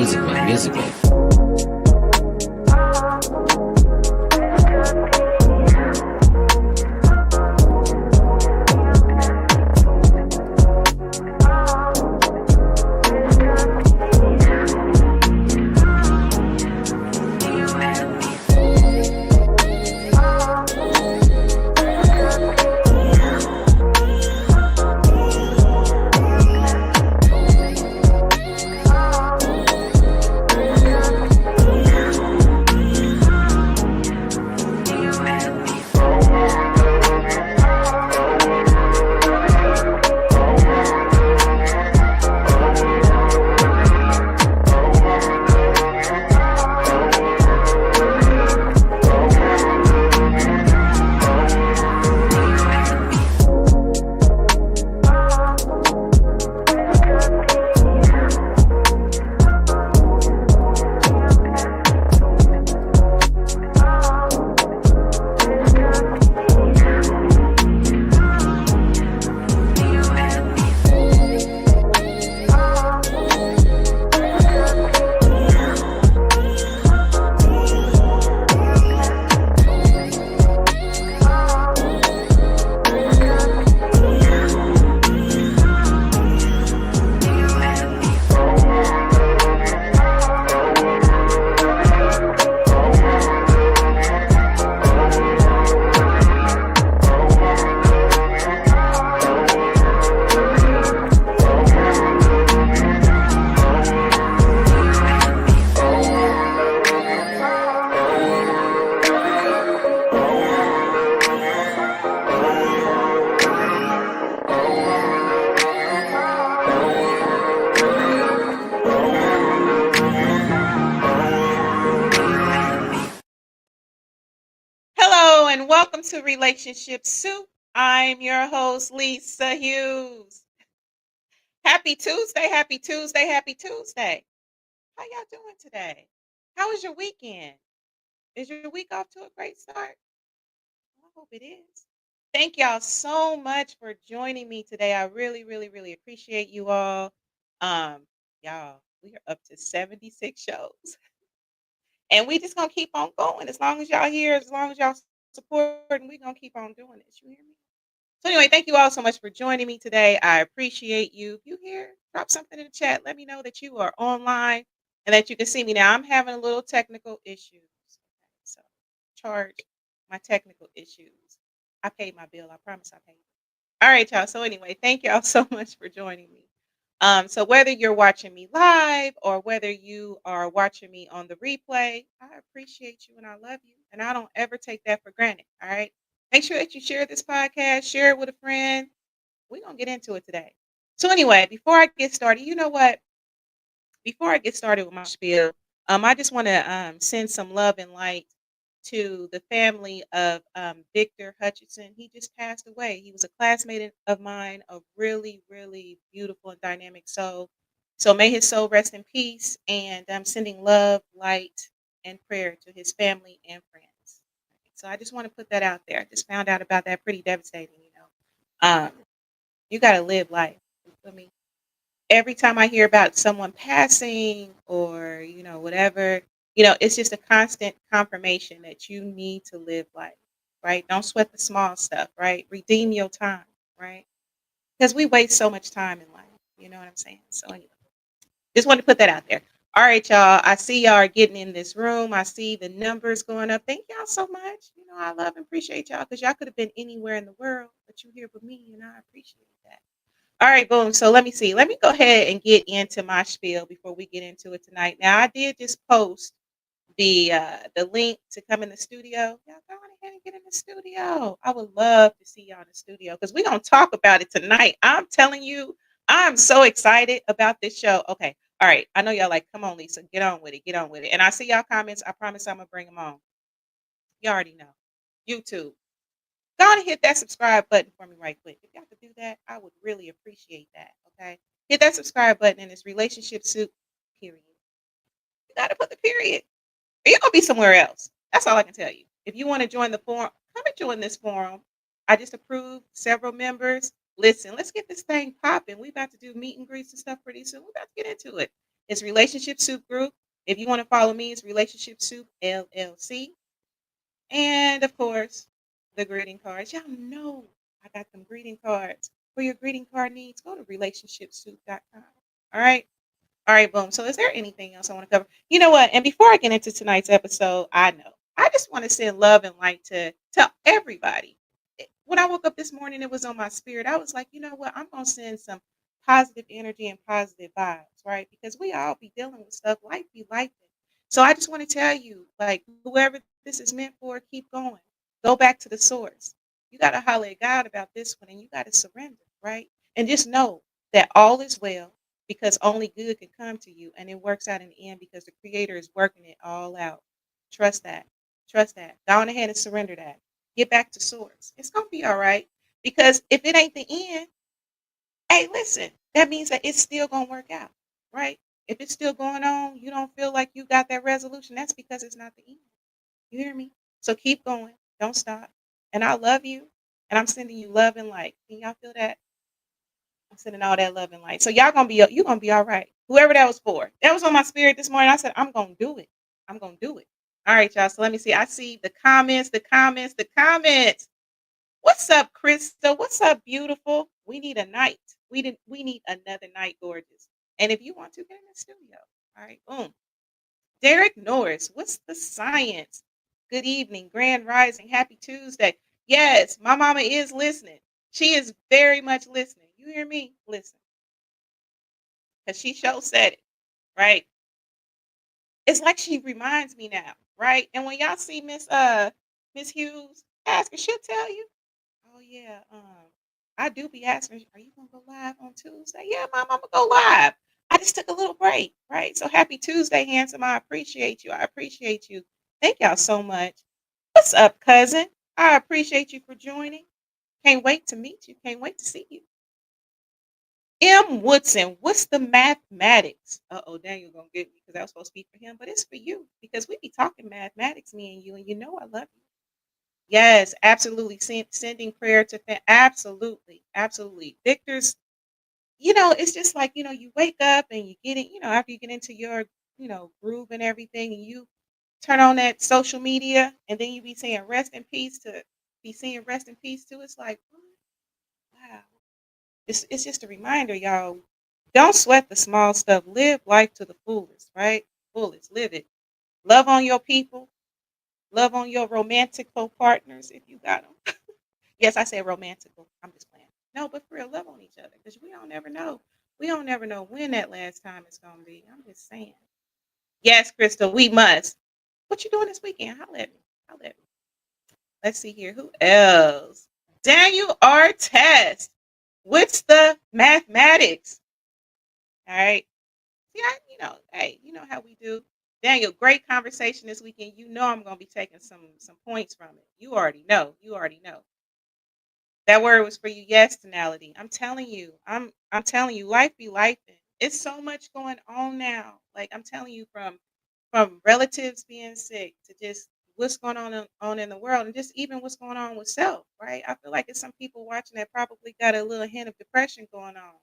Musically. Hello and welcome to Relationship Soup. I'm your host, Lisa Hughes. Happy Tuesday, happy Tuesday, happy Tuesday. How y'all doing today? How was your weekend? Is your week off to a great start? I hope it is. Thank y'all so much for joining me today. I really appreciate you all. Um, y'all, we are up to 76 shows. And we just gonna keep on going. As long as y'all here, as long as y'all supporting, we gonna keep on doing this. You hear me? So anyway, thank you all so much for joining me today. I appreciate you. If you here, drop something in the chat. Let me know that you are online and that you can see me now. I'm having a little technical issues. Okay, so charge my technical issues. I paid my bill. I promise I paid. All right, y'all. So anyway, thank y'all so much for joining me. So whether you're watching me live or whether you are watching me on the replay, I appreciate you and I love you. And I don't ever take that for granted. All right. Make sure that you share this podcast, share it with a friend. We're going to get into it today. So anyway, before I get started, you know what? Before I get started with my spiel, I just want to send some love and light to the family of Victor Hutchinson. He just passed away. He was a classmate of mine, a really beautiful and dynamic soul. So may his soul rest in peace. And I'm sending love, light, and prayer to his family and friends. So I just want to put that out there. I just found out about that, pretty devastating, you know. You got to live life. You feel me? Every time I hear about someone passing or, whatever, it's just a constant confirmation that you need to live life, right? Don't sweat the small stuff, right? Redeem your time, right? Because we waste so much time in life. You know what I'm saying? So anyway, just wanted to put that out there. All right, y'all. I see y'all are getting in this room. I see the numbers going up. Thank y'all so much. I love and appreciate y'all because y'all could have been anywhere in the world, but you're here with me, and I appreciate that. All right, boom. So let me see. Let me go ahead and get into my spiel before we get into it tonight. Now, I did just post the link to come in the studio. Y'all go on ahead and get in the studio. I would love to see y'all in the studio because we're gonna talk about it tonight. I'm telling you, I'm so excited about this show. Okay, all right. I know y'all like, come on, Lisa, get on with it, get on with it. And I see y'all comments. I promise I'm gonna bring them on. You already know. YouTube. Go on and hit that subscribe button for me right quick. If y'all could do that, I would really appreciate that. Okay. Hit that subscribe button and it's Relationship Soup, period. You gotta put the period. Or you're gonna be somewhere else. That's all I can tell you. If you want to join the forum, come and join this forum. I just approved several members. Listen, let's get this thing popping. We about to do meet and greets and stuff pretty soon. We're about to get into it. It's Relationship Soup Group. If you want to follow me, it's Relationship Soup LLC. And of course, the greeting cards. Y'all know I got them greeting cards. For your greeting card needs, go to RelationshipSoup.com. All right. All right, boom. So is there anything else I want to cover? You know what? And before I get into tonight's episode, I just want to send love and light to everybody. When I woke up this morning, it was on my spirit. I was like, you know what? I'm going to send some positive energy and positive vibes, right? Because we all be dealing with stuff. Life be life. So I just want to tell you, like, whoever this is meant for, keep going. Go back to the source. You got to holler at God about this one and you got to surrender, right? And just know that all is well because only good can come to you and it works out in the end because the creator is working it all out. Trust that. Trust that. Go on ahead and surrender that. Get back to source. It's going to be all right because if it ain't the end, hey, listen, that means that it's still going to work out, right? If it's still going on, you don't feel like you got that resolution, that's because it's not the end. You hear me? So keep going. Don't stop. And I love you. And I'm sending you love and light. Can y'all feel that? I'm sending all that love and light. So you're gonna be all right. Whoever that was for. That was on my spirit this morning. I said, I'm gonna do it. I'm gonna do it. All right, y'all. So let me see. I see the comments, the comments, the comments. What's up, Krista? What's up, beautiful? We need a night. We need another night, gorgeous. And if you want to, get in the studio. All right, boom. Derek Norris, what's the science? Good evening, Grand Rising. Happy Tuesday. Yes, my mama is listening. She is very much listening. You hear me? Listen, because she sure said it, right? It's like she reminds me now, right? And when y'all see Miss Hughes, ask her, she'll tell you. Oh yeah, I do be asking, are you gonna go live on Tuesday? Yeah, mom, I'm gonna go live. I just took a little break, right? So happy Tuesday, handsome. I appreciate you. I appreciate you. Thank y'all so much. What's up, cousin? I appreciate you for joining. Can't wait to meet you. Can't wait to see you. M. Woodson, what's the mathematics? Uh-oh, Daniel gonna get me because I was supposed to speak for him, but it's for you because we be talking mathematics, me and you know I love you. Yes, absolutely. Sending prayer to absolutely, absolutely. Victor's, it's just like, you wake up and you get it, after you get into your, groove and everything, and you turn on that social media, and then you be saying rest in peace to be seeing rest in peace too. It's like, wow. It's just a reminder, y'all. Don't sweat the small stuff. Live life to the fullest, right? Fullest. Live it. Love on your people. Love on your romantical partners if you got them. Yes, I said romantical. I'm just playing. No, but for real, love on each other because we don't never know. We don't never know when that last time is gonna be. I'm just saying. Yes, Crystal, we must. What you doing this weekend? Holla at me. Holla at me. Let's see here. Who else? Daniel R. Test. What's the mathematics? All right. See, hey, you know how we do. Daniel, great conversation this weekend. You know I'm gonna be taking some points from it. You already know. You already know. That word was for you. Yes, tonality. I'm telling you. I'm telling you, life be life. It's so much going on now. Like I'm telling you, from relatives being sick to just what's going on in the world, and just even what's going on with self. Right? I feel like it's some people watching that probably got a little hint of depression going on.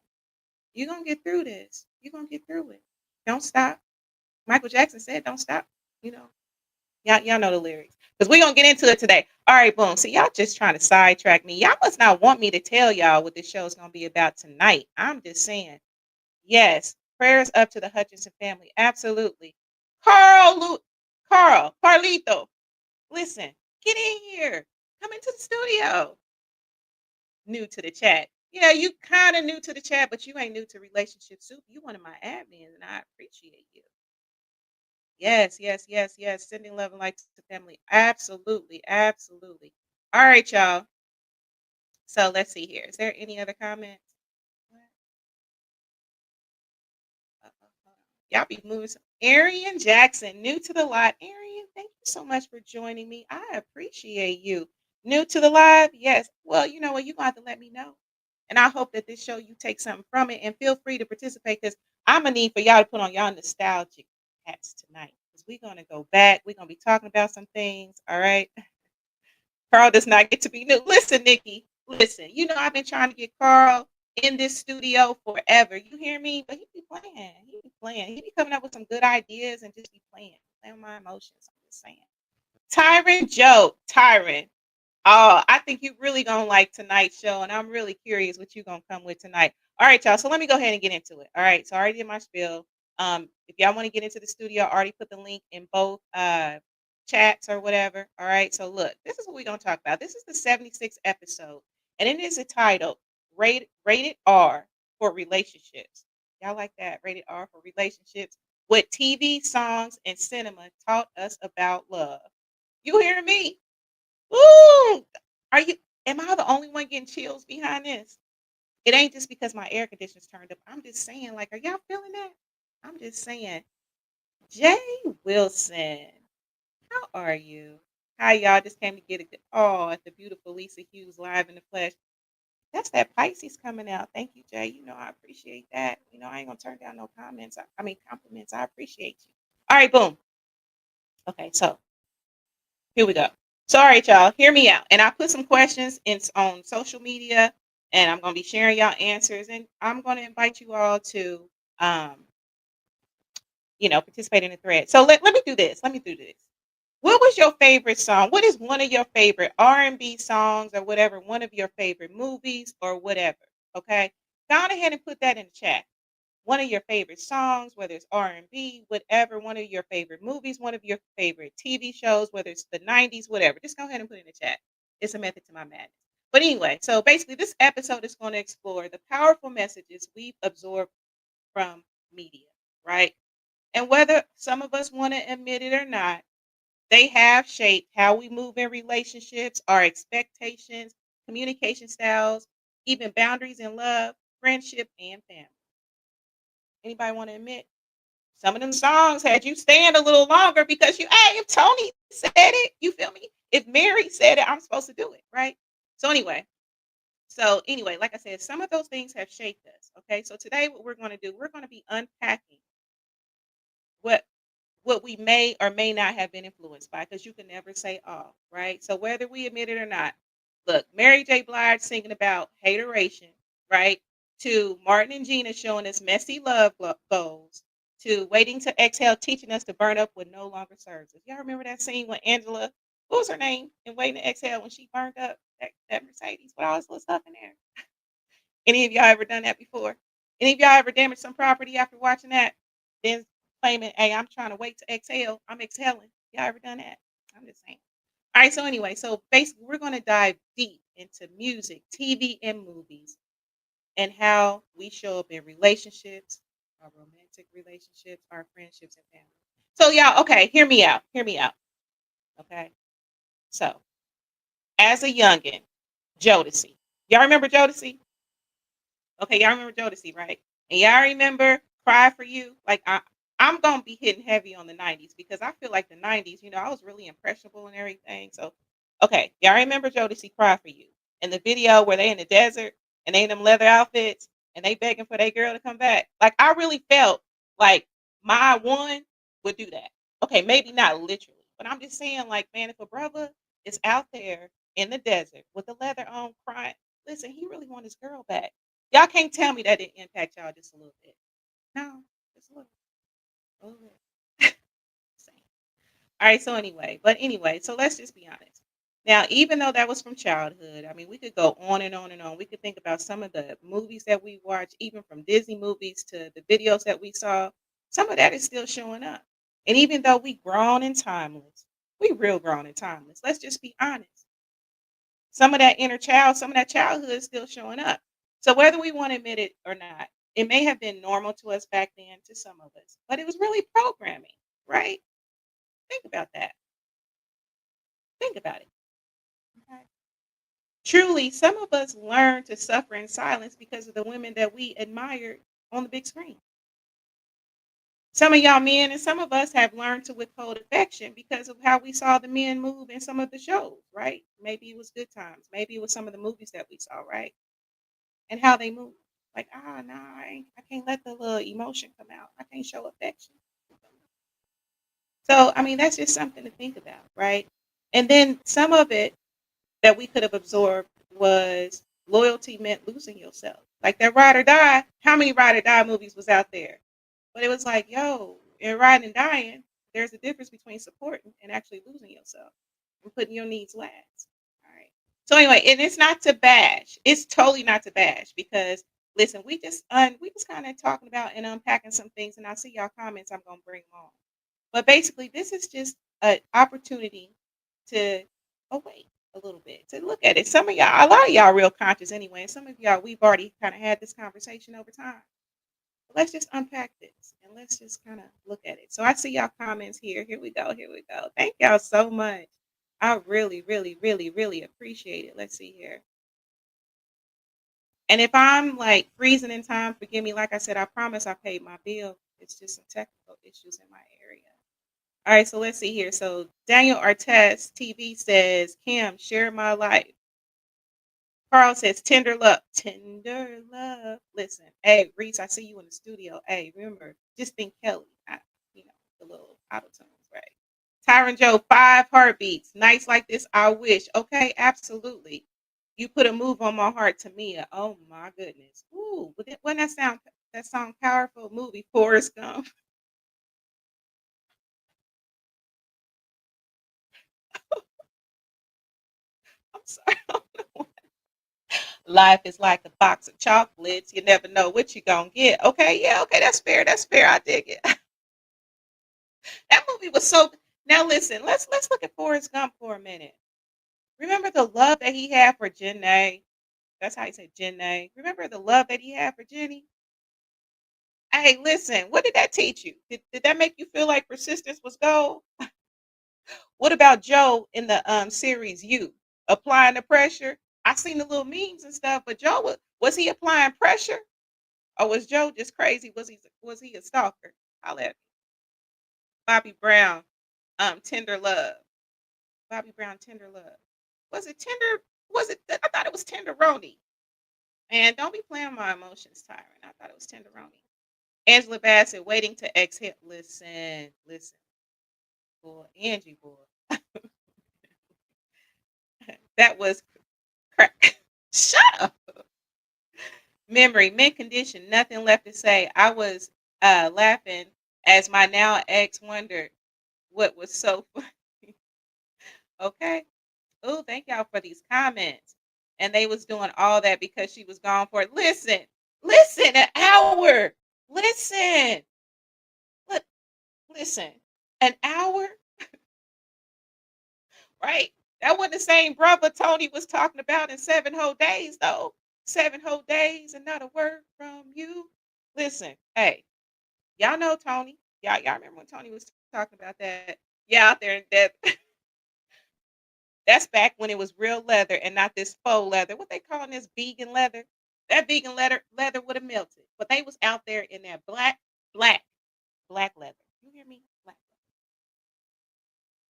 You're gonna get through this. You're gonna get through it. Don't stop. Michael Jackson said, "Don't stop." You know. Y'all know the lyrics. Because we're going to get into it today. All right, boom. So y'all just trying to sidetrack me. Y'all must not want me to tell y'all what this show is going to be about tonight. I'm just saying. Yes, prayers up to the Hutchinson family. Absolutely. Carlito, listen, get in here. Come into the studio. New to the chat. Yeah, you kind of new to the chat, but you ain't new to Relationship Soup. You one of my admins, and I appreciate you. Yes, yes, yes, yes. Sending love and light to family. Absolutely, absolutely. All right, y'all. So let's see here. Is there any other comments? Y'all be moving. Arian Jackson, new to the live. Arian, thank you so much for joining me. I appreciate you. New to the live? Yes. Well, you know what? You're going to have to let me know. And I hope that this show you take something from it and feel free to participate because I'm going to need for y'all to put on y'all nostalgic hats tonight because we're going to go back. We're going to be talking about some things. All right. Carl does not get to be new. Listen, Nikki, listen. You know I've been trying to get Carl in this studio forever. You hear me? But he be playing. playing. He be coming up with some good ideas and just be playing with my emotions. I'm just saying. Tyron Joe, Tyron. Oh, I think you really gonna like tonight's show, and I'm really curious what you gonna come with tonight. All right, y'all. So let me go ahead and get into it. All right. So I already did my spiel. If y'all want to get into the studio, I already put the link in both chats or whatever. All right. So look, this is what we're gonna talk about. This is the 76th episode, and it is entitled Rated R for Relationships. Y'all like that? Rated R for Relationships. What TV, songs, and cinema taught us about love. You hear me? Ooh, are you? Am I the only one getting chills behind this? It ain't just because my air conditioner's turned up. I'm just saying, like, are y'all feeling that? I'm just saying. Jay Wilson, how are you? Hi, y'all. Just came to get a good at the beautiful Lisa Hughes live in the flesh. That's that Pisces coming out. Thank you, Jay. You know, I appreciate that. You know, I ain't gonna turn down no comments. I mean compliments. I appreciate you. All right, boom. Okay, so here we go. So, all right, y'all, hear me out. And I put some questions on social media, and I'm going to be sharing y'all answers. And I'm going to invite you all to, um, participate in the thread. So let me do this. Let me do this. What was your favorite song? What is one of your favorite R&B songs or whatever? One of your favorite movies or whatever? Okay, go ahead and put that in the chat. One of your favorite songs, whether it's R&B, whatever, one of your favorite movies, one of your favorite TV shows, whether it's the 90s, whatever. Just go ahead and put it in the chat. It's a method to my madness. But anyway, so basically this episode is going to explore the powerful messages we've absorbed from media, right? And whether some of us want to admit it or not, they have shaped how we move in relationships, our expectations, communication styles, even boundaries in love, friendship, and family. Anybody want to admit? Some of them songs had you staying a little longer because if Tony said it, you feel me? If Mary said it, I'm supposed to do it, right? So anyway, like I said, some of those things have shaped us. Okay. So today what we're going to do, we're going to be unpacking what what we may or may not have been influenced by, because you can never say all, right? So whether we admit it or not, look, Mary J. Blige singing about hateration, right? To Martin and Gina showing us messy love goals, to Waiting to Exhale teaching us to burn up what no longer serves us. Y'all remember that scene when Angela, what was her name, in Waiting to Exhale, when she burned up that Mercedes with all this little stuff in there? Any of y'all ever done that before? Any of y'all ever damaged some property after watching that? Then claiming, hey, I'm trying to wait to exhale. I'm exhaling. Y'all ever done that? I'm just saying. All right, so anyway, so basically we're going to dive deep into music, TV, and movies, and how we show up in relationships, our romantic relationships, our friendships, and family. So y'all, okay, hear me out. Hear me out. Okay. So as a youngin, Jodeci. Y'all remember Jodeci? Okay, y'all remember Jodeci, right? And y'all remember Cry for You? Like I'm gonna be hitting heavy on the 90s because I feel like the 90s, I was really impressionable and everything. So okay, y'all remember Jodeci Cry for You. And the video where they in the desert and they in them leather outfits and they begging for their girl to come back. Like I really felt like my one would do that. Okay, maybe not literally, but I'm just saying, like, man, if a brother is out there in the desert with the leather on crying, listen, he really want his girl back. Y'all can't tell me that didn't impact y'all just a little bit. No, just a little bit. Same. All right. So anyway, so let's just be honest. Now, even though that was from childhood, I mean, we could go on and on and on. We could think about some of the movies that we watched, even from Disney movies to the videos that we saw. Some of that is still showing up. And even though we grown and timeless, we real grown and timeless. Let's just be honest. Some of that inner child, some of that childhood is still showing up. So whether we want to admit it or not, it may have been normal to us back then, to some of us, but it was really programming, right? Think about that. Think about it. Okay. Truly, some of us learned to suffer in silence because of the women that we admired on the big screen. Some of y'all men and some of us have learned to withhold affection because of how we saw the men move in some of the shows, right? Maybe it was Good Times. Maybe it was some of the movies that we saw, right? And how they move. Like, no, I can't let the little emotion come out. I can't show affection. So, I mean, that's just something to think about, right? And then some of it that we could have absorbed was loyalty meant losing yourself. Like that Ride or Die. How many Ride or Die movies was out there? But it was like, yo, in riding and dying, there's a difference between supporting and actually losing yourself and putting your needs last. All right. So anyway, and it's not to bash. It's totally not to bash because listen, we just kind of talking about and unpacking some things, and I see y'all comments. I'm gonna bring them on. But basically, this is just an opportunity to awake a little bit, to look at it. Some of y'all, a lot of y'all, real conscious anyway, and some of y'all, we've already kind of had this conversation over time. Let's just unpack this and let's just kind of look at it. So I see y'all comments here. Here we go. Here we go. Thank y'all so much. I really, really, really, really appreciate it. Let's see here. And if I'm like freezing in time, forgive me. Like I said, I promise I paid my bill. It's just some technical issues in my area. All right, so let's see here. So Daniel Artest TV says, Kim, share my life. Carl says, tender love. Tender love. Listen, hey, Reese, I see you in the studio. Hey, remember, just think Kelly. You know, the little auto tunes, right? Tyron Joe, 5 heartbeats. Nights like this, I wish. Okay, absolutely. You put a move on my heart to Mia. Oh my goodness. Ooh, wasn't that song powerful? Movie Forrest Gump. I'm sorry. Life is like a box of chocolates. You never know what you're gonna get. Okay, yeah, okay, that's fair. That's fair. I dig it. That movie was so. Now listen, let's look at Forrest Gump for a minute. Remember the love that he had for Jenny? That's how you say Jenny. Remember the love that he had for Jenny? Hey, listen, what did that teach you? Did that make you feel like persistence was gold? What about Joe in the series You? Applying the pressure? I seen the little memes and stuff, but Joe was he applying pressure? Or was Joe just crazy? Was he a stalker? I'll let Bobby Brown, Tender Love. Bobby Brown, Tender Love. Was it tender? Was it? I thought it was Tenderoni. And don't be playing my emotions, Tyron. I thought it was Tenderoni. Angela Bassett, waiting to exhale. Listen, listen, boy, Angie, boy, that was crack. Shut up. Memory, mint condition, nothing left to say. I was laughing as my now ex wondered what was so funny. Okay. Oh, thank y'all for these comments. And they was doing all that because she was gone for it. Listen, listen, an hour. Listen, li- listen, an hour, right? That wasn't the same brother Tony was talking about in 7 whole days, though. 7 whole days and not a word from you. Listen, hey, y'all know Tony. Y'all remember when Tony was talking about that? Yeah, out there in that. That's back when it was real leather and not this faux leather. What they calling this vegan leather? That vegan leather would have melted. But they was out there in that black, black leather. You hear me? Black.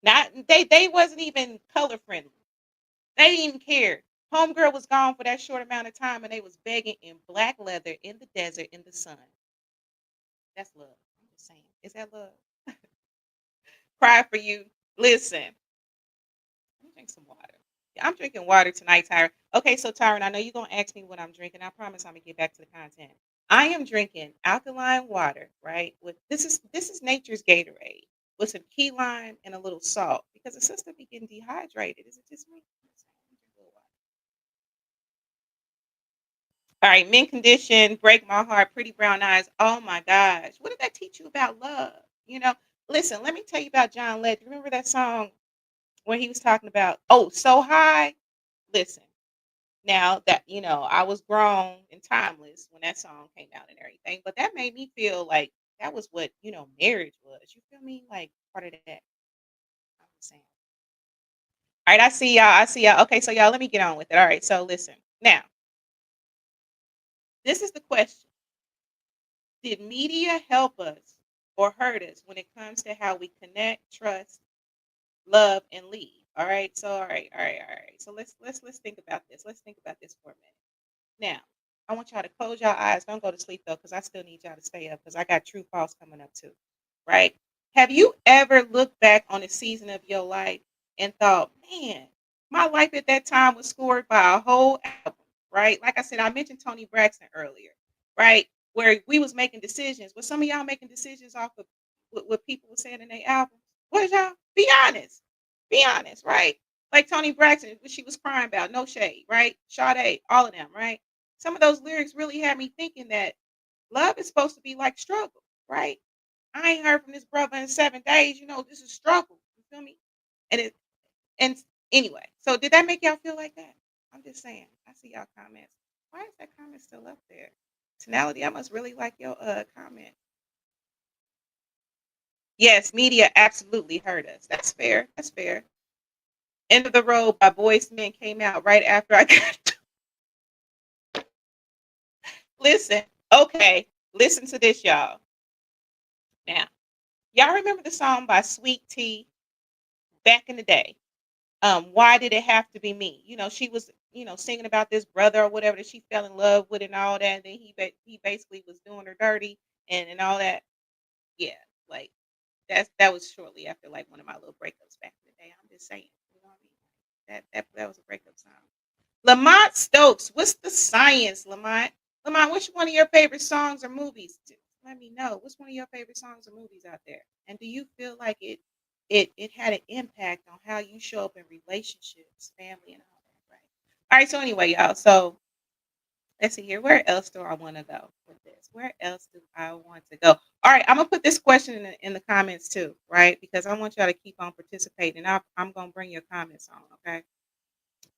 Not they wasn't even color friendly. They didn't even care. Homegirl was gone for that short amount of time and they was begging in black leather in the desert in the sun. That's love. I'm just saying. Is that love? Cry for you. Listen. Let me drink some water. Yeah, I'm drinking water tonight, Tyron. Okay, so Tyron, I know you're gonna ask me what I'm drinking. I promise I'm gonna get back to the content. I am drinking alkaline water, right? With this is nature's Gatorade with some key lime and a little salt because the sister be getting dehydrated. Is it just me? All right, mint condition, break my heart, pretty brown eyes. Oh my gosh, what did that teach you about love? You know, listen, let me tell you about John Legend. Remember that song where he was talking about, oh, so high? Listen, now that, I was grown and timeless when that song came out and everything, but that made me feel like that was what, marriage was. You feel me? Like part of that. I'm saying. All right, I see y'all. I see y'all. Okay, so y'all, let me get on with it. All right, so listen. Now, this is the question. Did media help us or hurt us when it comes to how we connect, trust, love, and lead? All right. So all right. So let's think about this. Let's think about this for a minute. Now, I want y'all to close your eyes. Don't go to sleep though, because I still need y'all to stay up because I got true false coming up too. Right? Have you ever looked back on a season of your life and thought, man, my life at that time was scored by a whole album, right? Like I said, I mentioned Tony Braxton earlier, right? where we was making decisions. Was some of y'all making decisions off of what people were saying in their albums? Was y'all? Be honest. Be honest, right? Like Tony Braxton, what she was crying about, no shade, right? Sade, all of them, right? Some of those lyrics really had me thinking that love is supposed to be like struggle, right? I ain't heard from this brother in 7 days. This is struggle. You feel me? And it and anyway, so did that make y'all feel like that? I'm just saying. I see y'all comments. Why is that comment still up there? Tonality, I must really like your comment. Yes, media absolutely hurt us. That's fair. That's fair. End of the Road by Boyz II Men came out right after I got. Listen, okay, listen to this, y'all. Now, y'all remember the song by Sweet Tea back in the day? Why did it have to be me? She was, singing about this brother or whatever that she fell in love with and all that. And then he basically was doing her dirty and all that. Yeah, like that was shortly after like one of my little breakups back in the day. I'm just saying, you know what I mean? That was a breakup song. Lamont Stokes, what's the science, Lamont? Lamont, which one of your favorite songs or movies? Let me know. What's one of your favorite songs or movies out there? And do you feel like it had an impact on how you show up in relationships, family, and all that, right? All right. So anyway, y'all. So let's see here. Where else do I want to go with this? Where else do I want to go? All right. I'm gonna put this question in the comments too, right? Because I want y'all to keep on participating. I'm gonna bring your comments on. Okay.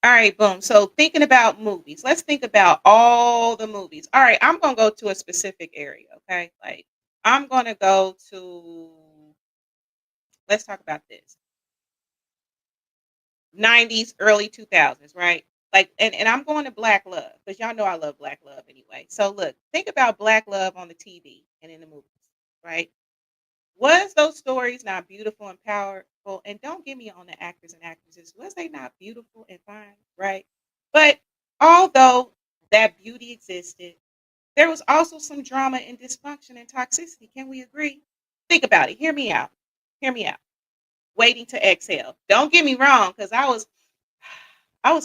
All right, boom. So thinking about movies, let's think about all the movies. All right, I'm gonna go to a specific area. Okay, like I'm gonna go to. Let's talk about this. 90s, early 2000s, right? Like, and I'm going to Black Love because y'all know I love Black Love anyway. So look, think about Black Love on the TV and in the movies, right? Was those stories not beautiful and powerful? And don't get me on the actors and actresses. Was they not beautiful and fine, right? But although that beauty existed, there was also some drama and dysfunction and toxicity. Can we agree? Think about it. Hear me out. Hear me out. Waiting to exhale. Don't get me wrong, because I was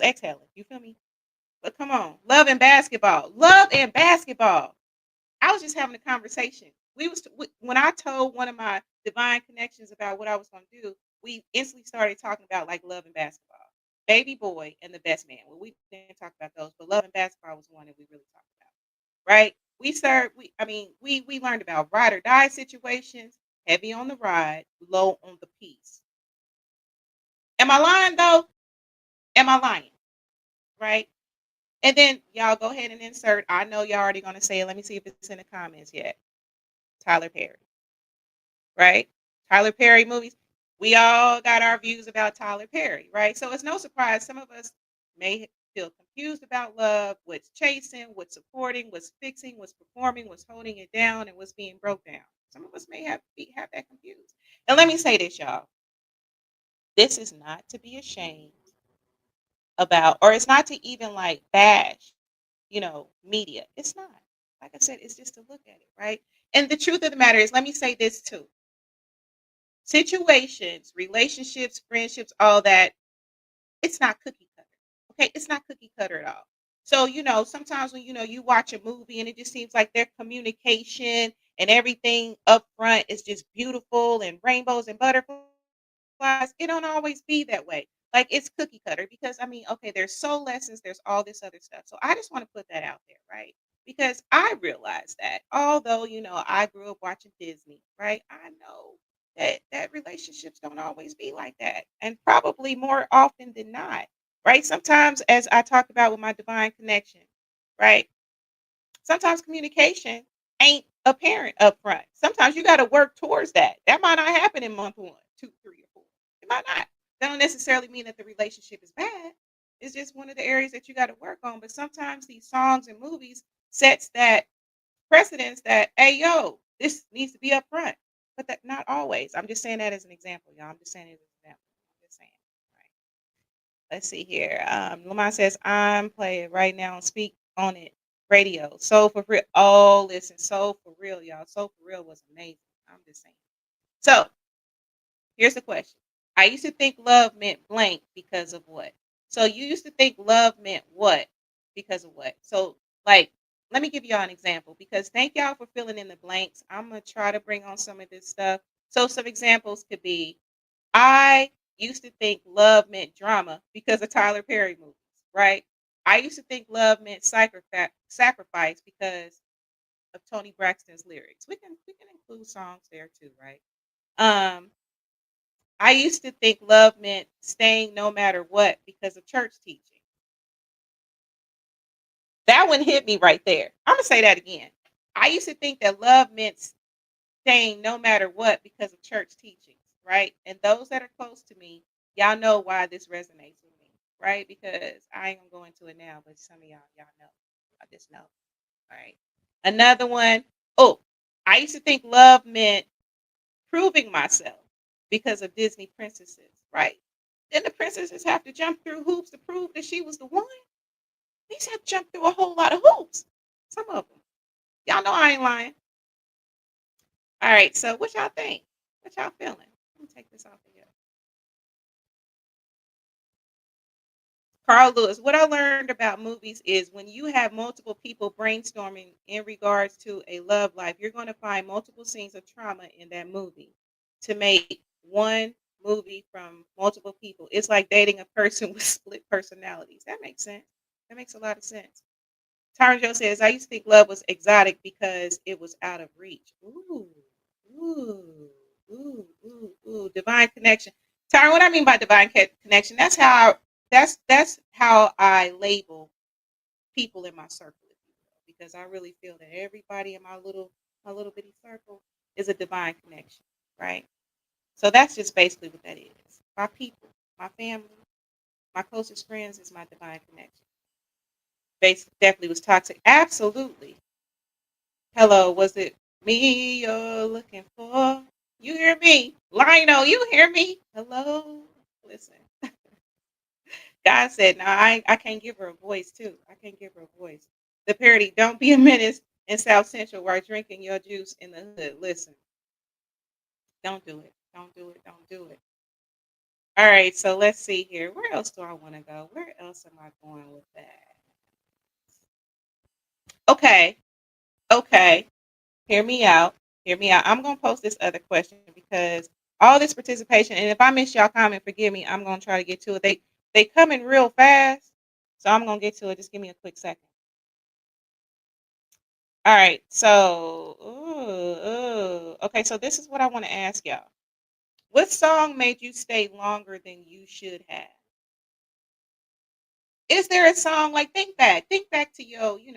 exhaling. You feel me? But come on, love and basketball. Love and basketball. I was just having a conversation. When I told one of my divine connections about what I was going to do, we instantly started talking about like love and basketball, Baby Boy, and The Best Man. Well, we didn't talk about those, but love and basketball was one that we really talked about. Right? We learned about ride or die situations, heavy on the ride, low on the piece. Am I lying though? Am I lying? Right? And then y'all go ahead and insert. I know y'all already gonna say it. Let me see if it's in the comments yet. Tyler Perry, right? Tyler Perry movies. We all got our views about Tyler Perry, right? So it's no surprise some of us may feel confused about love, what's chasing, what's supporting, what's fixing, what's performing, what's holding it down, and what's being broke down. Some of us may have that confused. And let me say this, y'all. This is not to be ashamed about, or it's not to even like bash, media. It's not. Like I said, it's just to look at it, right? And the truth of the matter is, let me say this too. Situations, relationships, friendships, all that, it's not cookie cutter. Okay, it's not cookie cutter at all. So, sometimes when you watch a movie and it just seems like their communication and everything up front is just beautiful and rainbows and butterflies, it don't always be that way. Like it's cookie cutter because okay, there's soul lessons, there's all this other stuff. So I just want to put that out there, right? Because I realize that although, I grew up watching Disney, right? I know that relationships don't always be like that. And probably more often than not, right? Sometimes as I talked about with my divine connection, right? Sometimes communication ain't apparent up front. Sometimes you got to work towards that. That might not happen in month 1, 2, 3, or 4. It might not. That don't necessarily mean that the relationship is bad. It's just one of the areas that you got to work on. But sometimes these songs and movies sets that precedence that, hey, yo, this needs to be up front. But that not always. I'm just saying that as an example, y'all. I'm just saying it as an example. I'm just saying. Right. Let's see here. Lamont says, I'm playing right now on Speak on It radio. Soul for real. Oh, listen, Soul for real, y'all. Soul for real was amazing. I'm just saying. So here's the question. I used to think love meant blank because of what? So you used to think love meant what? Because of what? So like let me give y'all an example because thank y'all for filling in the blanks. I'm gonna try to bring on some of this stuff. So some examples could be I used to think love meant drama because of Tyler Perry movies, right? I used to think love meant sacrifice because of Tony Braxton's lyrics. We can include songs there too, right? Um, I used to think love meant staying no matter what because of church teaching. That one hit me right there. I'm gonna say that again. I used to think that love meant staying no matter what because of church teachings, right? And those that are close to me, y'all know why this resonates with me, right? Because I ain't gonna go into it now, but some of y'all know. I just know. All right. Another one. Oh, I used to think love meant proving myself because of Disney princesses, right? Then the princesses have to jump through hoops to prove that she was the one. These have to jump through a whole lot of hoops. Some of them. Y'all know I ain't lying. All right, so what y'all think? What y'all feeling? Let me take this off of here. Carl Lewis, what I learned about movies is when you have multiple people brainstorming in regards to a love life, you're going to find multiple scenes of trauma in that movie to make one movie from multiple people. It's like dating a person with split personalities. That makes sense. That makes a lot of sense. Tyron Joe says, I used to think love was exotic because it was out of reach. Ooh, ooh, ooh. Divine connection. Tyron, what I mean by divine connection, that's how I label people in my circle, if you will, because I really feel that everybody in my little bitty circle is a divine connection, right? So that's just basically what that is. My people, my family, my closest friends is my divine connection. Basically, definitely was toxic. Absolutely. Hello, was it me you're looking for? You hear me? Lionel, you hear me? Hello? Listen. God said, no, I can't give her a voice too. I can't give her a voice. The parody, don't be a menace in South Central while drinking your juice in the hood. Listen, don't do it. Don't do it. Don't do it. All right, so let's see here. Where else do I want to go? Where else am I going with that? Okay, okay. Hear me out. Hear me out. I'm gonna post this other question because all this participation, and if I miss y'all comment, forgive me. I'm gonna try to get to it. They come in real fast, so I'm gonna get to it. Just give me a quick second. All right. So, okay. So this is what I want to ask y'all. What song made you stay longer than you should have? Is there a song like think back to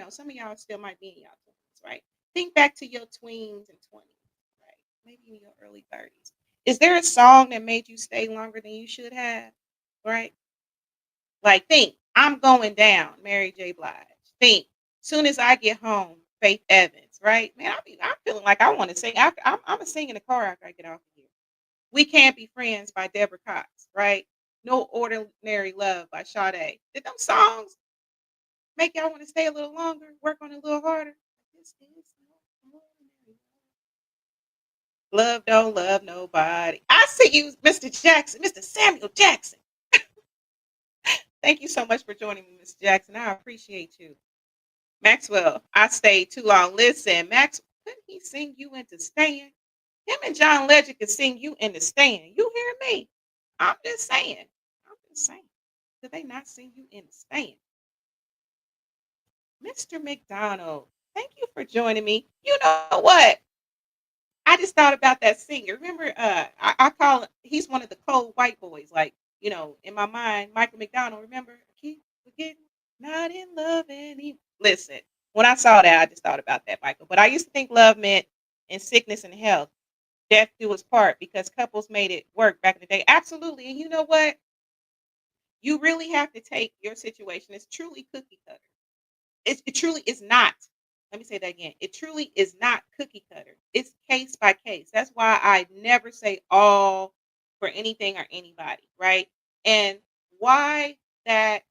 some of y'all still might be in y'all 20s, right? Think back to your tweens and 20s, right? Maybe in your early 30s. Is there a song that made you stay longer than you should have? Right? Like think, I'm going down, Mary J. Blige. Think, soon as I get home, Faith Evans, right? Man, I'm feeling like I want to sing. I'm gonna sing in the car after I get off of here. We Can't Be Friends by Deborah Cox, right? No Ordinary Love by Sade. Did them songs make y'all want to stay a little longer, work on it a little harder? This is no ordinary love. Don't love nobody. I see you, Mr. Jackson, Mr. Samuel Jackson. Thank you so much for joining me, Mr. Jackson. I appreciate you. Maxwell, I stayed too long. Listen, Max, couldn't he sing you into staying? Him and John Legend could sing you into staying. You hear me? I'm just saying. I'm just saying. Could they not sing you into staying? Mr. McDonald, thank you for joining me. You know what? I just thought about that singer. Remember, I call he's one of the cold white boys. Like, in my mind, Michael McDonald. Remember, I keep forgetting, not in love anymore. Listen, when I saw that, I just thought about that, Michael. But I used to think love meant in sickness and health, death do us part, because couples made it work back in the day. Absolutely, and you know what? You really have to take your situation. It's truly cookie cutter. It truly is not. Let me say that again. It truly is not cookie cutter. It's case by case. That's why I never say all for anything or anybody, right? And why that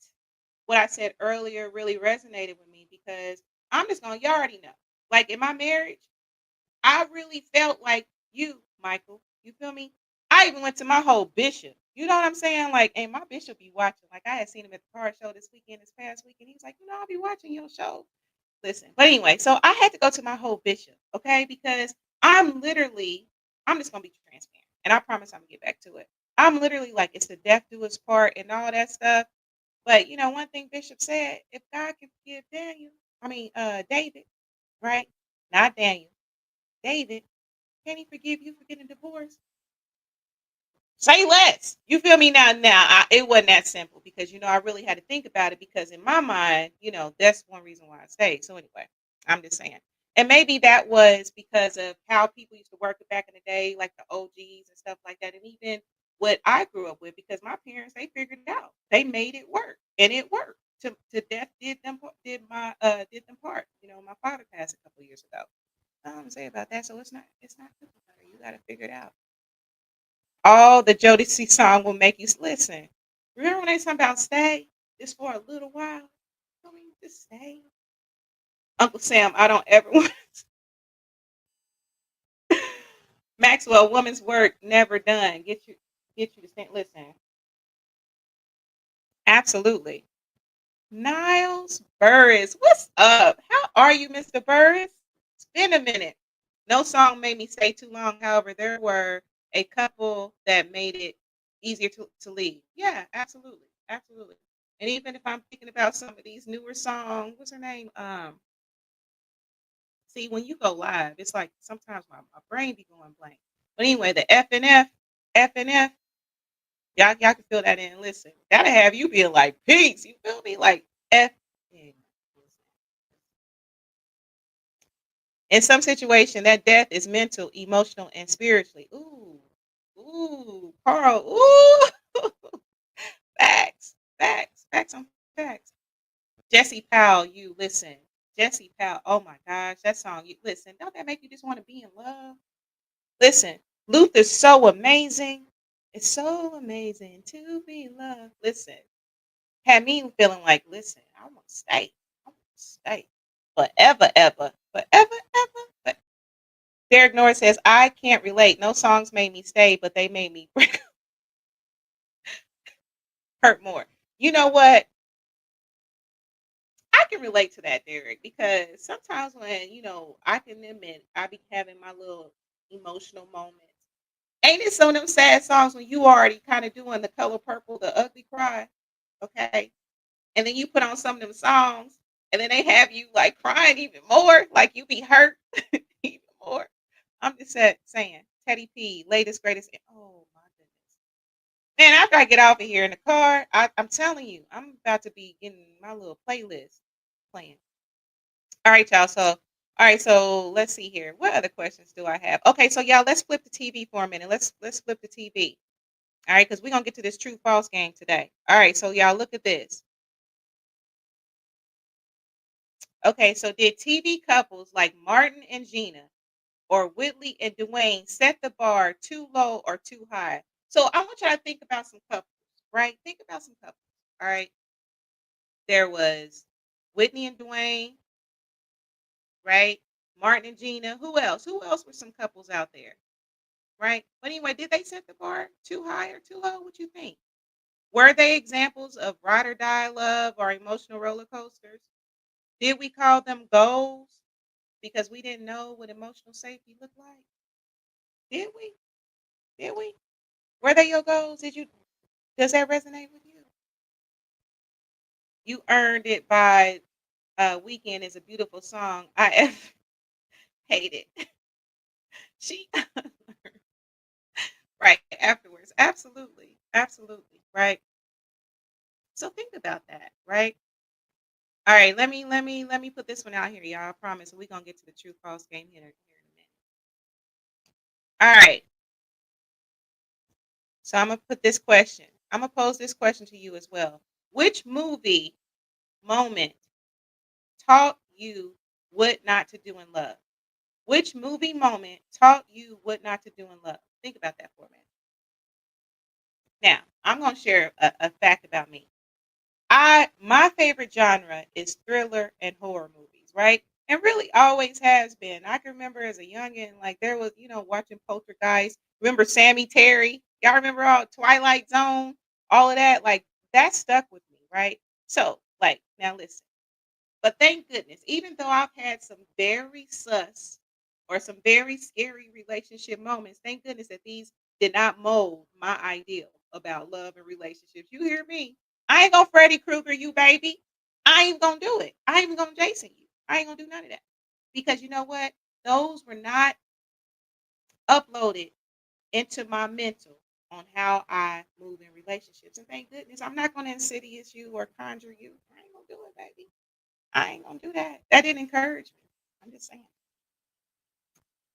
what I said earlier really resonated with me because I'm just going, you already know. Like in my marriage, I really felt like you, Michael. You feel me? I even went to my whole bishop. You know what I'm saying? Like, and my bishop be watching. Like, I had seen him at the car show this past weekend. He was like, I'll be watching your show. Listen. But anyway, so I had to go to my whole bishop, okay? Because I'm just gonna be transparent, and I promise I'm gonna get back to it. I'm literally like, it's the death do us part and all that stuff. But one thing Bishop said, if God can forgive David, right? Not Daniel, David, can he forgive you for getting divorced? Say less. You feel me now? It wasn't that simple because I really had to think about it because in my mind, that's one reason why I stayed. So anyway, I'm just saying, and maybe that was because of how people used to work it back in the day, like the OGs and stuff like that, and even what I grew up with. Because my parents, they figured it out. They made it work, and it worked. To death did them part. My father passed a couple years ago. I don't say about that. So it's not cookie cutter. You got to figure it out. All the Jodeci song will make you listen. Remember when they talking about stay just for a little while? I mean, just stay. Uncle Sam, I don't ever want Maxwell, woman's work never done. Get you to stand. Listen, absolutely. Niles Burris, what's up? How are you, Mr. Burris? It's been a minute. No song made me stay too long. However, there were a couple that made it easier to leave. Yeah, absolutely. Absolutely. And even if I'm thinking about some of these newer songs, what's her name? See, when you go live, it's like sometimes my brain be going blank. But anyway, the F and F, y'all can fill that in. Listen, that'll have you being like, peace. You feel me? Like F. In some situation, that death is mental, emotional, and spiritually. Ooh, Carl. Ooh, facts on facts. Jesse Powell, you listen. Jesse Powell, oh my gosh, that song, you listen. Don't that make you just want to be in love? Listen, Luther's so amazing. It's so amazing to be loved. Listen, had me feeling like, listen, I want to stay. I want to stay forever, ever, forever, ever. Derek Norris says, I can't relate. No songs made me stay, but they made me hurt more. You know what? I can relate to that, Derek, because sometimes when, I can admit I be having my little emotional moments. Ain't it some of them sad songs when you already kind of doing the color purple, the ugly cry? Okay. And then you put on some of them songs and then they have you like crying even more, like you be hurt even more. I'm just saying, Teddy P, latest, greatest. Oh my goodness. Man, after I get off of here in the car, I'm telling you, I'm about to be getting my little playlist playing. All right, y'all. So let's see here. What other questions do I have? Okay, so y'all, let's flip the TV for a minute. Let's flip the TV. All right, because we're gonna get to this true false game today. All right, so y'all look at this. Okay, so did TV couples like Martin and Gina or Whitley and Dwayne set the bar too low or too high? So I want y'all to think about some couples, right? Think about some couples. All right. There was Whitney and Dwayne, right? Martin and Gina. Who else? Who else were some couples out there? Right? But anyway, did they set the bar too high or too low? What you think? Were they examples of ride or die love or emotional roller coasters? Did we call them goals because we didn't know what emotional safety looked like? Did we? Did we? Were they your goals? Does that resonate with you? You earned it by Weekend is a beautiful song. I hate it. She right afterwards. Absolutely. Absolutely. Right. So think about that, right? All right, let me put this one out here, y'all. I promise we're gonna get to the true false game here in a minute. All right. So I'm gonna put this question. I'm gonna pose this question to you as well. Which movie moment taught you what not to do in love? Which movie moment taught you what not to do in love? Think about that for a minute. Now, I'm gonna share a fact about me. My favorite genre is thriller and horror movies, right? And really always has been. I can remember as a youngin', like there was, watching Poltergeist. Remember Sammy Terry? Y'all remember all Twilight Zone, all of that? Like that stuck with me, right? So, like, now listen. But thank goodness, even though I've had some very sus or some very scary relationship moments, thank goodness that these did not mold my ideal about love and relationships. You hear me? I ain't gonna Freddy Krueger you, baby. I ain't gonna do it. I ain't even gonna Jason you. I ain't gonna do none of that. Because you know what? Those were not uploaded into my mental on how I move in relationships. And thank goodness I'm not gonna insidious you or conjure you. I ain't gonna do it, baby. I ain't gonna do that. That didn't encourage me. I'm just saying.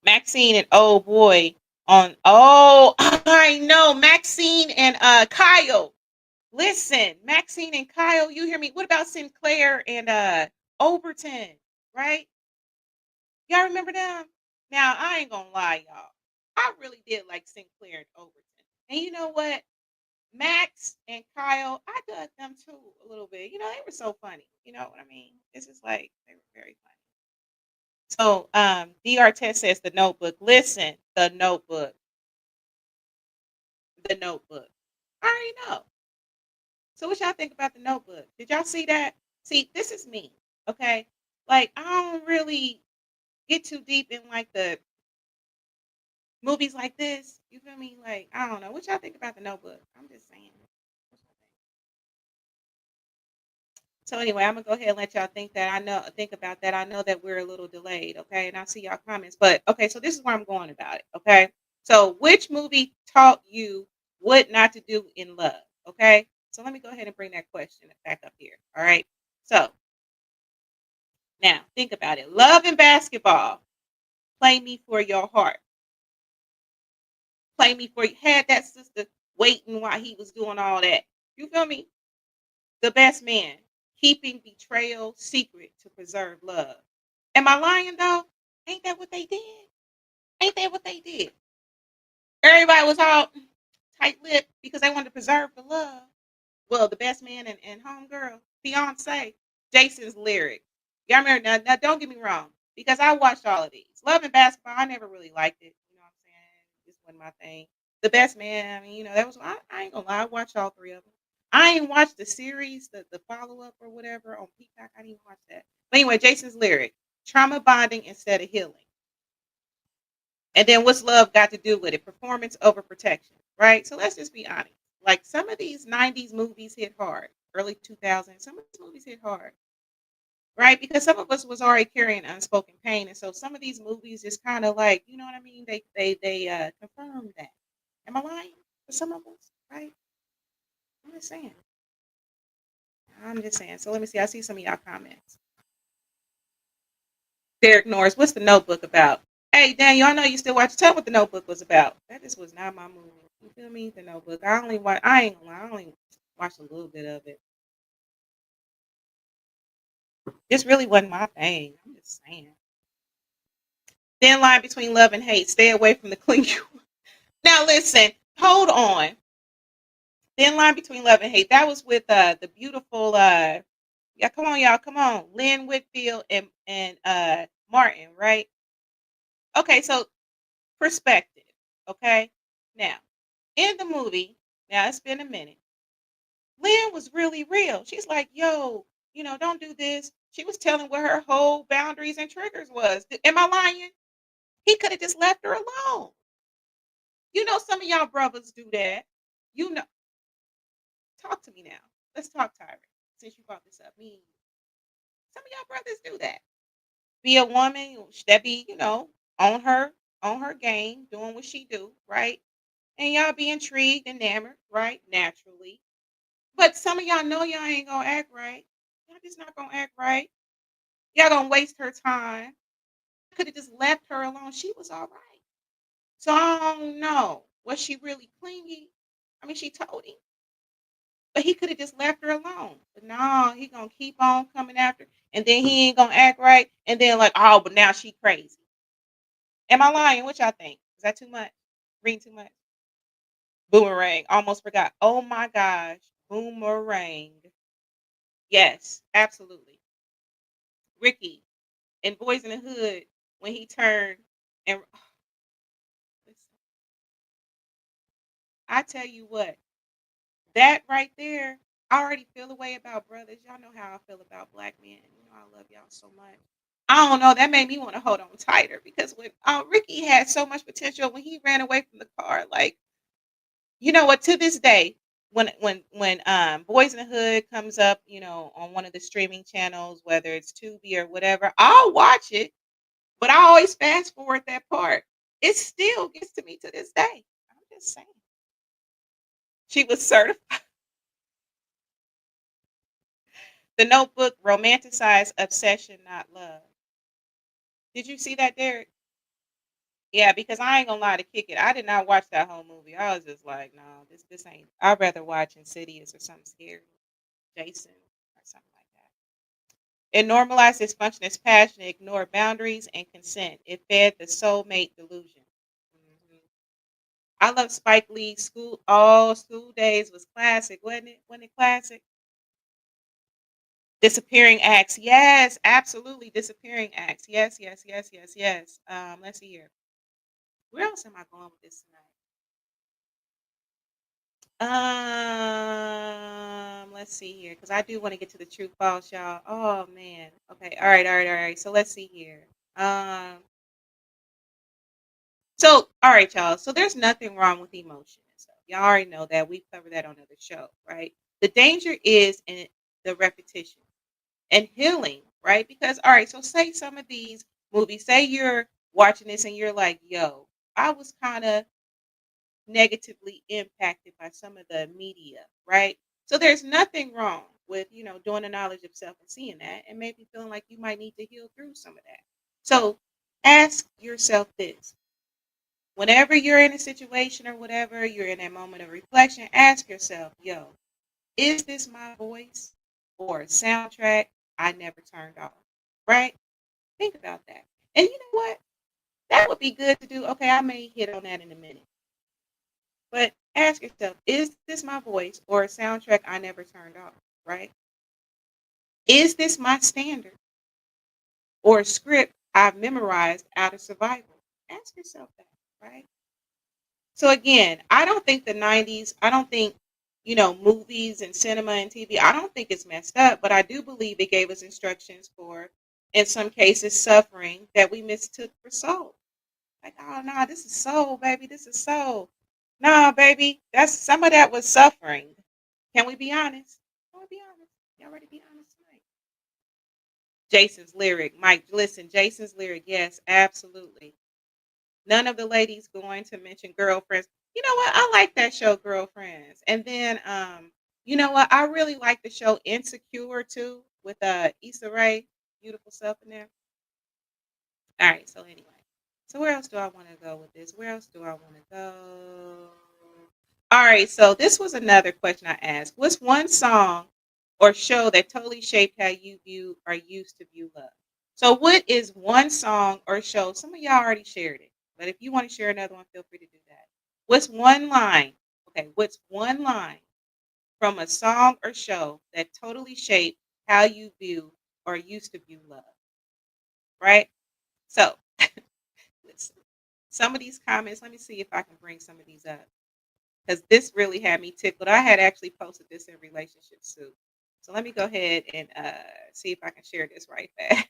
Maxine and oh boy on I know Maxine and Kyle. Listen, Maxine and Kyle, you hear me? What about Sinclair and Overton? Right? Y'all remember them? Now I ain't gonna lie, y'all. I really did like Sinclair and Overton. And you know what? Max and Kyle, I dug them too a little bit. You know, they were so funny. You know what I mean? It's just like they were very funny. So DR Test says the notebook. Listen, the notebook. The notebook. I already know. So what y'all think about the notebook? Did y'all see that? See, this is me. Okay. Like I don't really get too deep in like the movies like this. You feel me? Like, I don't know. What y'all think about the notebook? I'm just saying. So anyway, I'm gonna go ahead and let y'all think about that. I know that we're a little delayed, okay? And I see y'all comments, but okay, so this is where I'm going about it, okay? So which movie taught you what not to do in love? Okay. So let me go ahead and bring that question back up here. All right. So now think about it. Love and basketball. Play me for your heart. Play me for you. Had that sister waiting while he was doing all that. You feel me? The best man. Keeping betrayal secret to preserve love. Am I lying though? Ain't that what they did? Ain't that what they did? Everybody was all tight lipped because they wanted to preserve the love. Well, the best man and homegirl, fiance, Jason's lyric. Y'all remember now, don't get me wrong, because I watched all of these. Love and basketball, I never really liked it. You know what I'm saying? This wasn't my thing. The best man, I mean, that was I ain't gonna lie, I watched all three of them. I ain't watched the series, the follow up or whatever on Peacock. I didn't even watch that. But anyway, Jason's lyric. Trauma bonding instead of healing. And then what's love got to do with it? Performance over protection, right? So let's just be honest. Like some of these 90s movies hit hard, early 2000s, some of these movies hit hard, right? Because some of us was already carrying unspoken pain. And so some of these movies just kind of like, you know what I mean? They confirm that. Am I lying? For some of us, right? I'm just saying. I'm just saying. So let me see. I see some of y'all comments. Derek Norris, what's the notebook about? Hey, Daniel, I know you still watch. Tell me what the notebook was about. That just was not my movie. You feel me? The notebook. I ain't gonna lie, I only watched a little bit of it. This really wasn't my thing. I'm just saying. Thin line between love and hate. Stay away from the clingy. Now listen, hold on. Thin line between love and hate. That was with the beautiful yeah, come on, y'all, come on. Lynn Whitfield and Martin, right? Okay, so perspective. Okay. Now, in the movie, now it's been a minute. Lynn was really real. She's like, yo, don't do this. She was telling what her whole boundaries and triggers was. Am I lying? He could have just left her alone. Some of y'all brothers do that. You know, talk to me now. Let's talk, Tyra. Since you brought this up, me, some of y'all brothers do that. Be a woman that be, on her game, doing what she do, right? And y'all be intrigued, enamored, right? Naturally. But some of y'all know y'all ain't gonna act right. Y'all just not gonna act right. Y'all gonna waste her time. Could have just left her alone. She was all right. So I don't know. Was she really clingy? I mean, she told him. But he could have just left her alone. But no, he gonna keep on coming after. And then he ain't gonna act right. And then like, oh, but now she crazy. Am I lying? What y'all think? Is that too much? Reading too much? Boomerang. Almost forgot. Oh my gosh. Boomerang. Yes, absolutely. Ricky in Boys in the Hood when he turned and I tell you what, that right there, I already feel the way about brothers. Y'all know how I feel about black men. You know I love y'all so much. I don't know. That made me want to hold on tighter because when Ricky had so much potential when he ran away from the car, like you know what? To this day, when Boys in the Hood comes up, you know, on one of the streaming channels, whether it's Tubi or whatever, I'll watch it. But I always fast forward that part. It still gets to me to this day. I'm just saying. She was certified. The Notebook romanticized obsession, not love. Did you see that, Derek? Yeah, because I ain't gonna lie to kick it. I did not watch that whole movie. I was just like, no, this ain't. I'd rather watch Insidious or something scary, Jason or something like that. It normalized dysfunction as passion, ignored boundaries and consent. It fed the soulmate delusion. Mhm. I love Spike Lee's School. All School Days was classic, wasn't it? Wasn't it classic? Disappearing acts. Yes, absolutely. Disappearing acts. Yes, yes, yes, yes, yes. Let's see here. Where else am I going with this tonight? Let's see here, because I do want to get to the true false, y'all. Oh man. Okay. All right, all right, all right. So let's see here. So all right, y'all. So there's nothing wrong with emotion and stuff. Y'all already know that. We've covered that on another show, right? The danger is in the repetition and healing, right? Because all right, so say some of these movies, say you're watching this and you're like, yo, I was kind of negatively impacted by some of the media, right? So there's nothing wrong with, you know, doing the knowledge of self and seeing that and maybe feeling like you might need to heal through some of that. So ask yourself this. Whenever you're in a situation or whatever, you're in that moment of reflection, ask yourself, yo, is this my voice or a soundtrack I never turned off? Right? Think about that. And you know what? That would be good to do. Okay, I may hit on that in a minute. But ask yourself, is this my voice or a soundtrack I never turned off? Right? Is this my standard or a script I've memorized out of survival? Ask yourself that, right? So again, I don't think the 90s, I don't think, you know, movies and cinema and TV, I don't think it's messed up, but I do believe it gave us instructions for, in some cases, suffering that we mistook for soul. Like, oh no, this is soul, baby. This is soul. Nah, baby, that's some of that was suffering. Can we be honest? Can we be honest? Y'all ready to be honest tonight? Jason's lyric, Mike. Listen, Jason's lyric. Yes, absolutely. None of the ladies going to mention girlfriends. You know what? I like that show, Girlfriends. And then, you know what? I really like the show Insecure too, with Issa Rae. Beautiful stuff in there. All right. So anyway, so where else do I want to go with this? Where else do I want to go? All right. So this was another question I asked. What's one song or show that totally shaped how you view or used to view love? So what is one song or show? Some of y'all already shared it, but if you want to share another one, feel free to do that. What's one line? Okay. What's one line from a song or show that totally shaped how you view or used to view love? Right. So listen. Some of these comments, let me see if I can bring some of these up because this really had me tickled. I had actually posted this in Relationship Soup. So let me go ahead and see if I can share this right fast.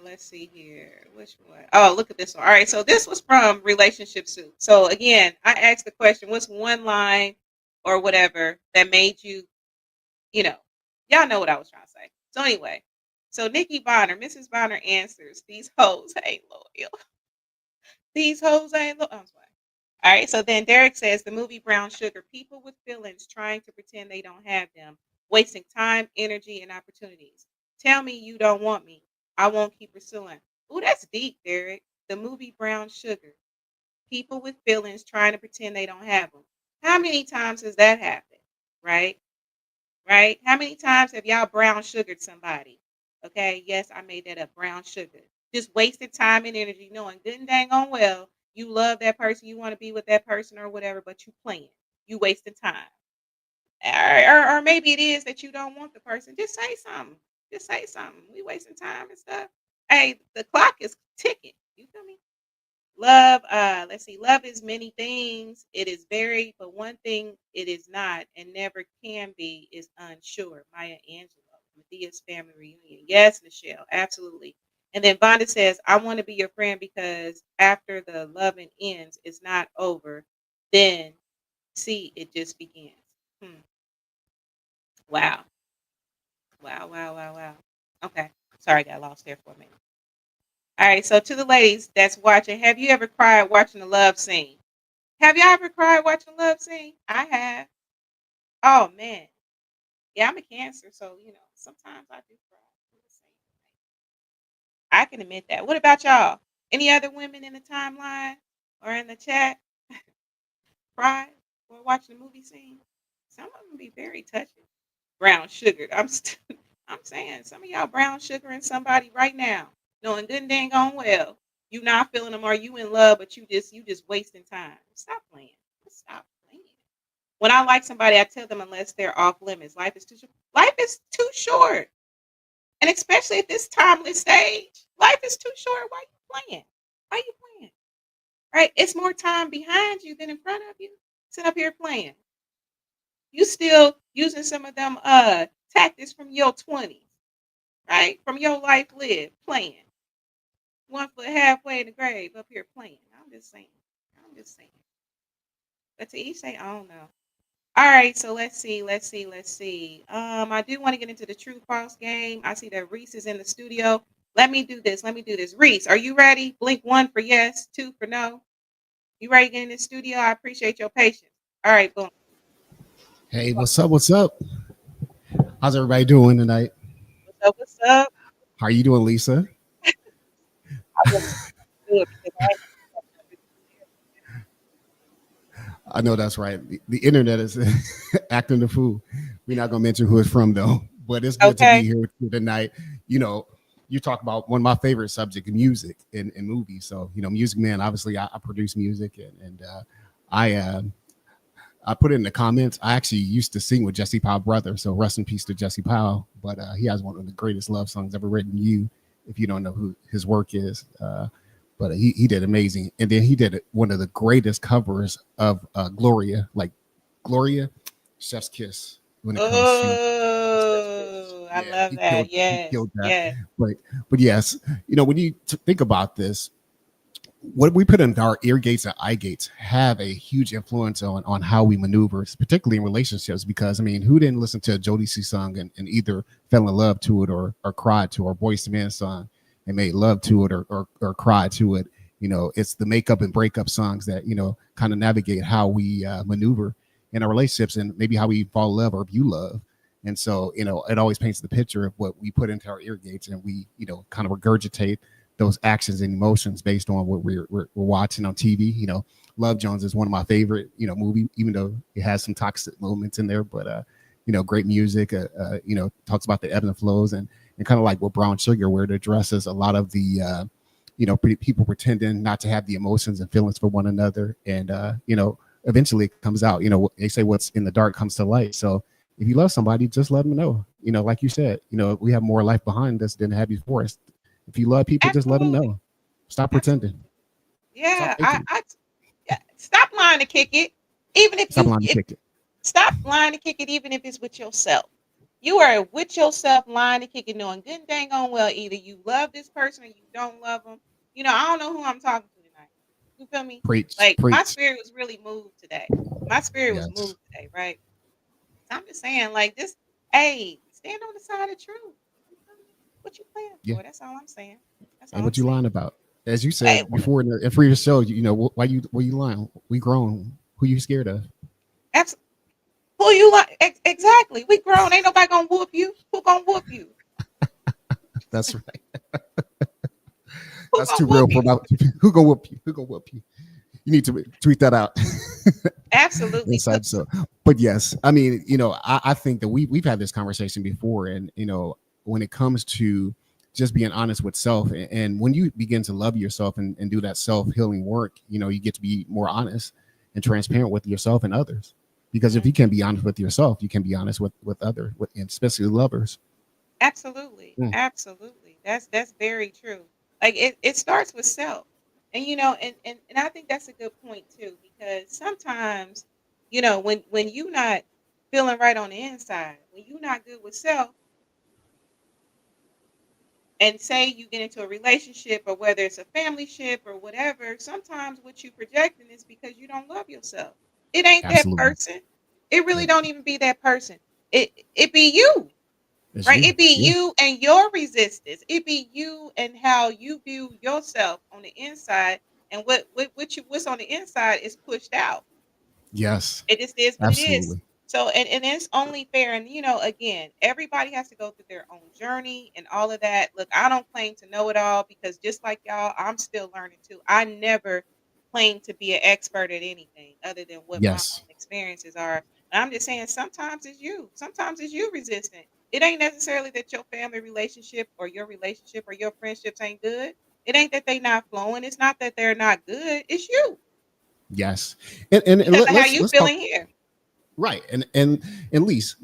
Let's see here. Which one? Oh, look at this one. All right, so this was from Relationship Soup. So again, I asked the question, what's one line or whatever that made you, you know, y'all know what I was trying to say. So anyway, so Nikki Bonner, Mrs. Bonner answers, these hoes ain't loyal. These hoes ain't loyal. I'm sorry. All right, so then Derek says the movie Brown Sugar, people with feelings trying to pretend they don't have them, wasting time, energy, and opportunities. Tell me you don't want me. I won't keep pursuing. Ooh, that's deep, Derek. The movie Brown Sugar, people with feelings trying to pretend they don't have them. How many times has that happened? Right? Right? How many times have y'all brown sugared somebody? Okay, yes, I made that up. Brown sugar. Just wasted time and energy knowing good and dang on well you love that person, you want to be with that person or whatever, but you playing. You wasting time. Or maybe it is that you don't want the person. Just say something. Just say something. We wasting time and stuff. Hey, the clock is ticking. You feel me? Love, let's see. Love is many things. It is varied, but one thing it is not and never can be is unsure. Maya Angelou, Medea's family reunion. Yes, Michelle, absolutely. And then Vonda says, I want to be your friend because after the loving ends, it's not over. Then see, it just begins. Hmm. Wow. Wow, wow, wow, wow. Okay. Sorry, I got lost there for a minute. All right. So to the ladies that's watching, have you ever cried watching a love scene? Have y'all ever cried watching a love scene? I have. Oh man. Yeah, I'm a cancer, so sometimes I do cry. I can admit that. What about y'all? Any other women in the timeline or in the chat cry or watching a movie scene? Some of them be very touching. Brown sugar. I'm saying some of y'all brown sugaring somebody right now, knowing good and dang gone well you not feeling them or you in love, but you just wasting time. Stop playing. Just stop playing. When I like somebody, I tell them unless they're off limits. Life is too short. Life is too short, and especially at this timeless stage, life is too short. Why you playing? Why you playing? Right? It's more time behind you than in front of you. Sit up here playing. You still using some of them tactics from your 20s, right? From your life lived, playing. One foot halfway in the grave, up here playing. I'm just saying. I'm just saying. But to each say, I don't know. All right, so let's see, let's see, let's see. I do want to get into the true false game. I see that Reese is in the studio. Let me do this. Let me do this. Reese, are you ready? Blink one for yes, two for no. You ready to get in the studio? I appreciate your patience. All right, boom. Hey, what's up? What's up? How's everybody doing tonight? What's up? What's up? How are you doing, Lisa? I really do it because I I know that's right. The internet is acting the fool. We're not gonna mention who it's from though, but it's good to be okay. here with you tonight. You know, you talk about one of my favorite subjects, music and movies. So music man. Obviously, I produce music and I I put it in the comments. I actually used to sing with Jesse Powell's brother, so rest in peace to Jesse Powell. But he has one of the greatest love songs ever written. You, if you don't know who his work is, but he did amazing. And then he did one of the greatest covers of Gloria, like Gloria, Chef's Kiss. When it comes to Chef's Kiss, Oh, I yeah, love that. he Yes, killed that. yes. But but yes, when you think about this, what we put in our ear gates and eye gates have a huge influence on how we maneuver, particularly in relationships. Because I mean, who didn't listen to a Jodeci song and either fell in love to it or cried to, or Boyz II Men song and made love to it or cried to it? It's the makeup and breakup songs that kind of navigate how we maneuver in our relationships and maybe how we fall in love or view love. And so it always paints the picture of what we put into our ear gates, and we kind of regurgitate those actions and emotions based on what we're watching on TV. Love Jones is one of my favorite, movie, even though it has some toxic moments in there, but great music. Talks about the ebb and flows and kind of like what Brown Sugar, where it addresses a lot of the people pretending not to have the emotions and feelings for one another, and eventually it comes out. They say what's in the dark comes to light. So if you love somebody, just let them know. Like you said, we have more life behind us than have before us. If you love people, just let them Absolutely. know. Stop Absolutely. pretending. Yeah. Stop faking. Yeah, stop lying to kick it. Even if Stop you lying to if kick it. stop lying to kick it, even if it's with yourself. You are with yourself lying to kick it, knowing good and dang on well either you love this person or you don't love them. I don't know who I'm talking to tonight. You feel me? Preach, Like my preach. spirit was really moved today. My spirit was Yes. moved today, right? So I'm just saying, like, just hey, stand on the side of truth. You feel me? What you playing Yeah. for? That's all I'm saying. That's all And I'm what you saying. lying about? As you Hey, said before in the previous show, why you lying? We grown. Who you scared of? who you like? Exactly. We grown. Ain't nobody gonna whoop you. Who gonna whoop you? That's right. Who That's gonna too whoop real for you? about who gonna whoop you? Who gonna whoop you? You need to tweet that out. Absolutely. Inside so, but yes, I mean, I think that we've had this conversation before, and when it comes to just being honest with self, and when you begin to love yourself and do that self-healing work, you get to be more honest and transparent with yourself and others. Because if you can Mhm. be honest with yourself, you can be honest with others, and especially lovers. Absolutely. Mm, Absolutely. That's very true. Like it starts with self. And and I think that's a good point too, because sometimes, when you not feeling right on the inside, when you not good with self, and say you get into a relationship or whether it's a family ship or whatever, sometimes what you projecting is because you don't love yourself. It ain't that Absolutely. person. It really Yeah. don't even be that person. It be you, It's right? you. It be Yeah. you and your resistance. It be you and how you view yourself on the inside, and what's on the inside is pushed out. Yes. It just is what it is. Absolutely. So, and it's only fair. And again, everybody has to go through their own journey and all of that. Look, I don't claim to know it all, because just like y'all, I'm still learning too. I never claim to be an expert at anything other than what my Yes. own experiences are. And I'm just saying, sometimes it's you resistant. It ain't necessarily that your family relationship or your friendships ain't good. It ain't that they not flowing. It's not that they're not good. It's you, Yes. And because of how you let's talk. feeling here. Right. And Lise,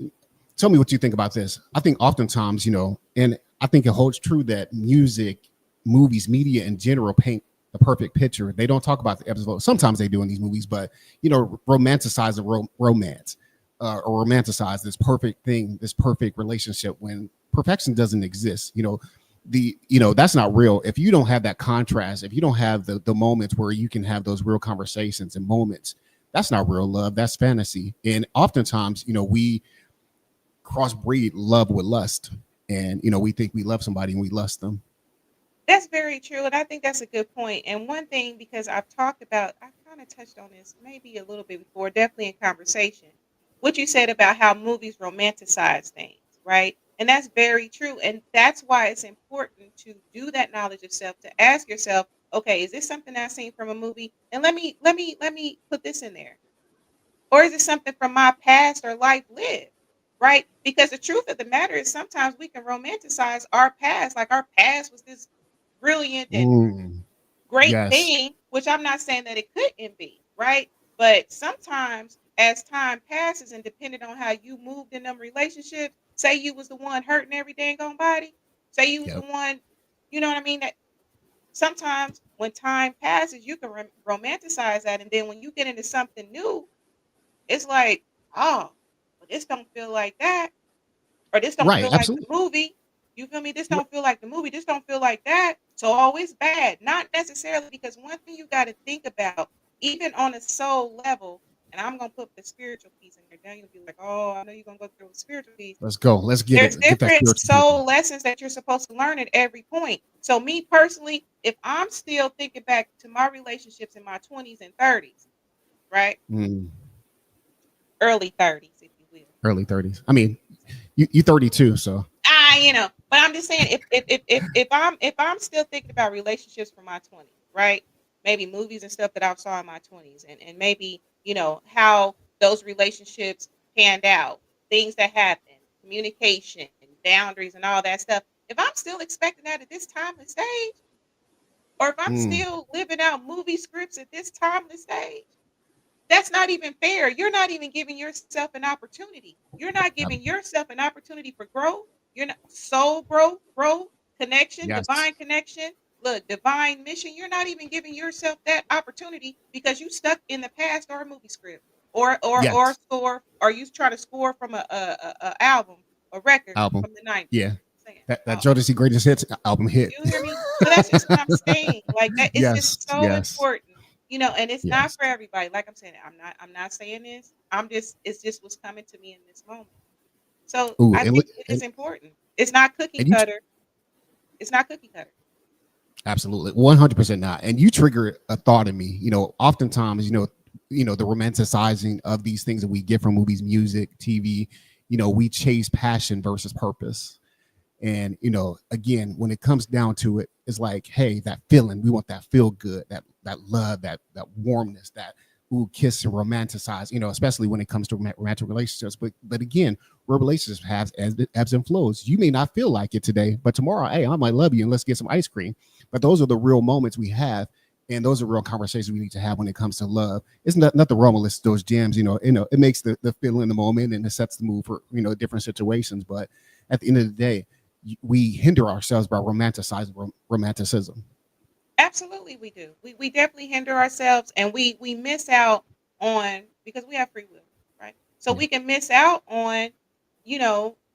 tell me what you think about this. I think oftentimes, and I think it holds true that music, movies, media in general paint the perfect picture. They don't talk about the episode. Sometimes they do in these movies, but romanticize the romance, or romanticize this perfect thing, this perfect relationship, when perfection doesn't exist. That's not real. If you don't have that contrast, if you don't have the moments where you can have those real conversations and moments, that's not real love. That's fantasy. And oftentimes, we crossbreed love with lust. And, we think we love somebody and we lust them. That's very true, and I think that's a good point. And one thing, because I kind of touched on this maybe a little bit before, definitely in conversation, what you said about how movies romanticize things, right? And that's very true. And that's why it's important to do that knowledge of self, to ask yourself, okay, is this something I've seen from a movie? And let me put this in there. Or is it something from my past or life lived? Right? Because the truth of the matter is, sometimes we can romanticize our past, like our past was this brilliant and Mm, great yes. thing, which I'm not saying that it couldn't be, right? But sometimes as time passes and depending on how you moved in them relationships, say you was the one hurting every dang on body, say you was the Yep. one, you know what I mean? That sometimes when time passes, you can romanticize that. And then when you get into something new, it's like, oh, well, this don't feel like that, or this don't Right. feel like the Absolutely. movie. You feel me? This R- don't feel like the movie. This don't feel like that. So always bad. Not necessarily, because one thing you got to think about, even on a soul level, and I'm gonna put the spiritual piece in there. Then you'll be like, oh, I know you're gonna go through a spiritual piece. Let's go. Let's get There's it. Get that different spiritual piece in. soul lessons that you're supposed to learn at every point. So me personally, if I'm still thinking back to my relationships in my 20s and 30s, right? Mm, Early 30s, if you will. early 30s. I mean, you 32, so But I'm just saying, if I'm still thinking about relationships from my 20s, right? Maybe movies and stuff that I saw in my 20s, and maybe, how those relationships panned out, things that happened, communication and boundaries and all that stuff. If I'm still expecting that at this timeless stage, or if I'm mm, still living out movie scripts at this timeless stage, that's not even fair. You're not even giving yourself an opportunity. You're not giving ab- yourself an opportunity for growth. You're not soul growth, connection, yes. divine connection. Look, divine mission. You're not even giving yourself that opportunity because you stuck in the past or a movie script or Yes. score, or you try to score from a album, a record Album. from the 90s. Yeah. Saying, That oh, Jodeci Greatest Hits album hit. you hear me? So that's just what I'm saying. Like that, it's Yes. just so Yes. important, and it's not Yes. for everybody. Like I'm saying, I'm not saying this. It's just what's coming to me in this moment. So Ooh, I think it is important. It's not cookie and you cutter. It's not cookie cutter. absolutely 100% not. And you trigger a thought in me. Oftentimes, the romanticizing of these things that we get from movies, music, TV. We chase passion versus purpose. And again, when it comes down to it, it's like, hey, that feeling, we want that feel good, that love, that warmness, that ooh, kiss and romanticize, especially when it comes to romantic relationships. But again, where relationships have ebbs and flows. You may not feel like it today, but tomorrow, hey, I might love you and let's get some ice cream. But those are the real moments we have. And those are real conversations we need to have when it comes to love. It's nothing wrong with listen to those gems. It makes the feel in the moment and it sets the mood for different situations. But at the end of the day, we hinder ourselves by romanticizing romanticism. Absolutely, we do. We definitely hinder ourselves, and we miss out on because we have free will, right? So Yeah. we can miss out on,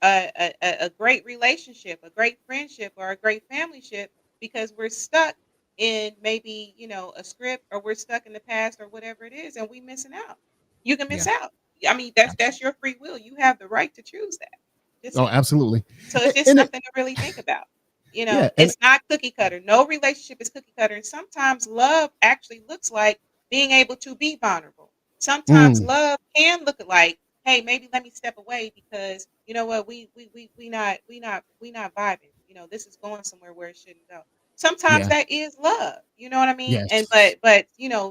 a great relationship, a great friendship, or a great familyship because we're stuck in maybe a script, or we're stuck in the past, or whatever it is, and we missing out. You can miss Yeah. out. I mean, that's Absolutely. your free will. You have the right to choose that. Just Oh, saying. absolutely. So it's just And it, something to really think about. yeah. And It's not cookie cutter. No relationship is cookie cutter. And sometimes love actually looks like being able to be vulnerable. Sometimes mm, love can look like, hey, maybe let me step away because you know what, we not vibing. This is going somewhere where it shouldn't go. Sometimes yeah. that is love. You know what I mean? And Yes. but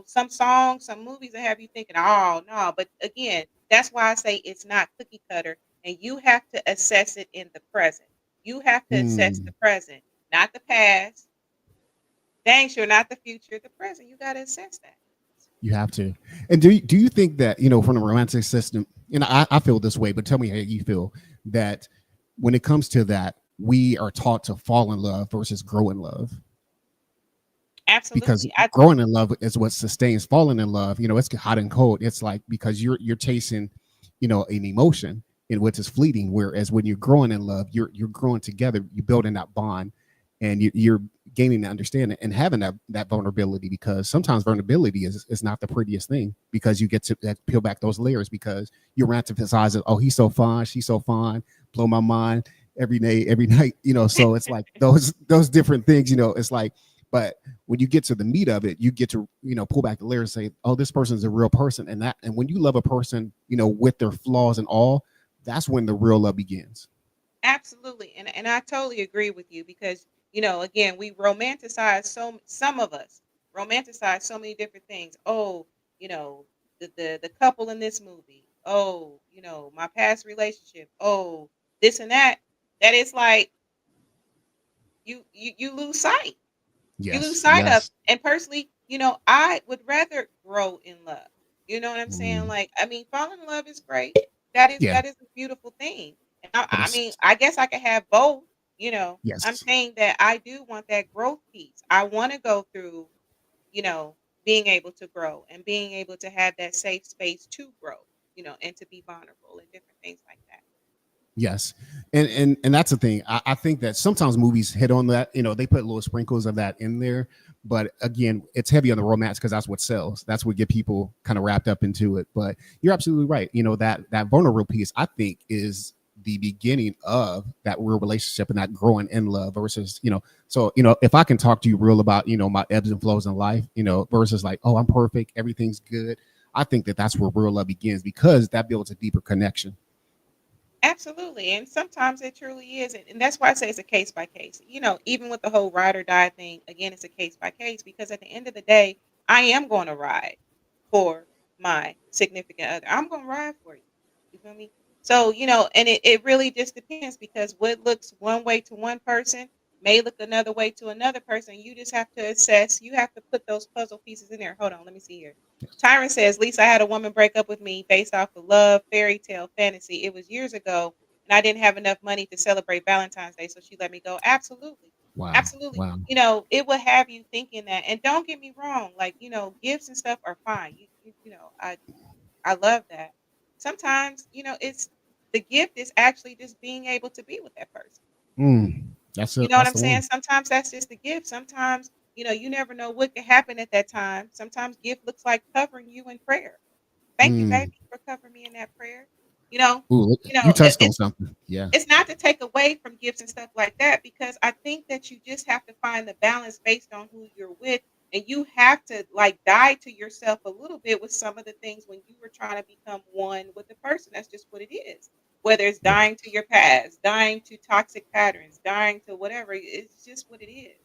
some songs, some movies that have you thinking, oh no. But again, that's why I say it's not cookie cutter, and you have to assess it in the present. You have to assess the Mm, present, not the past. Dang sure not the future, the present. You got to assess that. you have to. And do you think that, from the romantic system, I feel this way, but tell me how you feel, that when it comes to that, we are taught to fall in love versus grow in love, because Absolutely. I growing in love is what sustains. Falling in love, it's hot and cold. It's like, because you're chasing, an emotion in which is fleeting. Whereas when you're growing in love, you're growing together, you're building that bond, and you're gaining the understanding and having that vulnerability, because sometimes vulnerability is not the prettiest thing, because you get to peel back those layers, because you romanticize it. Oh, he's so fine, she's so fine, blow my mind every day, every night. So it's like those different things. It's like, but when you get to the meat of it, you get to pull back the layers and say, oh, this person is a real person. And when you love a person, with their flaws and all, that's when the real love begins. absolutely, and I totally agree with you because again, we romanticize some of us romanticize so many different things. Oh, you know, the couple in this movie. Oh, my past relationship. Oh, this and that. That is like you lose sight. You lose Yes, sight of. yes. And personally, I would rather grow in love. You know what I'm saying? Mm, Like, I mean, falling in love is great. That is yeah, that is a beautiful thing. And but I mean, it's I guess I could have both. I'm yes, saying that I do want that growth piece. I want to go through, you know, being able to grow and being able to have that safe space to grow, and to be vulnerable and different things like that. yes. And that's the thing. I think that sometimes movies hit on that. They put little sprinkles of that in there, but again, it's heavy on the romance because that's what sells. That's what get people kind of wrapped up into it. But you're absolutely right. That vulnerable piece, I think, is the beginning of that real relationship and that growing in love versus, so, if I can talk to you real about, my ebbs and flows in life, versus like, oh, I'm perfect, everything's good. I think that that's where real love begins, because that builds a deeper connection. Absolutely. And sometimes it truly is. And that's why I say it's a case by case. Even with the whole ride or die thing, again, it's a case by case because at the end of the day, I am going to ride for my significant other. I'm going to ride for you. You feel me? So, and it really just depends because what looks one way to one person may look another way to another person. You just have to assess, you have to put those puzzle pieces in there. Hold on, let me see here. Tyron says, Lisa, I had a woman break up with me based off of love, fairy tale, fantasy. It was years ago, and I didn't have enough money to celebrate Valentine's Day, so she let me go. Absolutely. Wow. Absolutely. Wow. It will have you thinking that. And don't get me wrong, like, gifts and stuff are fine. I love that. Sometimes, it's the gift is actually just being able to be with that person. That's You it. know what That's I'm the saying? one. Sometimes that's just a gift. Sometimes, you never know what could happen at that time. Sometimes gift looks like covering you in prayer. Thank you, baby, Mm. for covering me in that prayer. You know, Ooh, you you know, touched on something. Yeah. it's not to take away from gifts and stuff like that because I think that you just have to find the balance based on who you're with, and you have to like die to yourself a little bit with some of the things when you were trying to become one with the person. That's just what it is. Whether it's Yeah. dying to your past, dying to toxic patterns, dying to whatever, it's just what it is.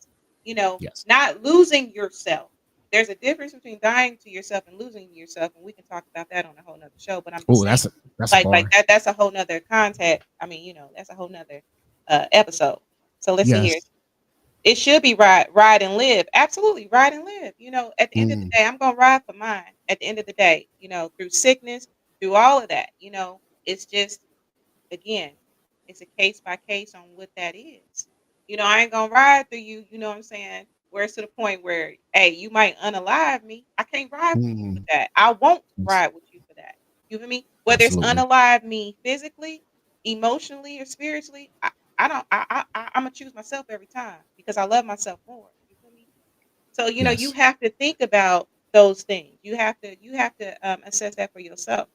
Yes. Not losing yourself. There's a difference between dying to yourself and losing yourself, and we can talk about that on a whole nother show. But I'm just Oh, saying that's a like bar. that's a whole nother contact. I mean, that's a whole nother episode. So let's see here. Yes. It should be ride and live. Absolutely, ride and live. At the end of the Mm, day, I'm gonna ride for mine. At the end of the day, through sickness, through all of that, it's just again, it's a case by case on what that is. I ain't gonna ride through you. You know what I'm saying? where it's to the point where, hey, you might unalive me. I can't ride for you for Mm, that. I won't yes, ride with you for that. You feel me? Whether it's absolutely. unalive me physically, emotionally, or spiritually, I don't. I'm gonna choose myself every time because I love myself more. You feel me? So you Yes. have to think about those things. You have to assess that for yourself.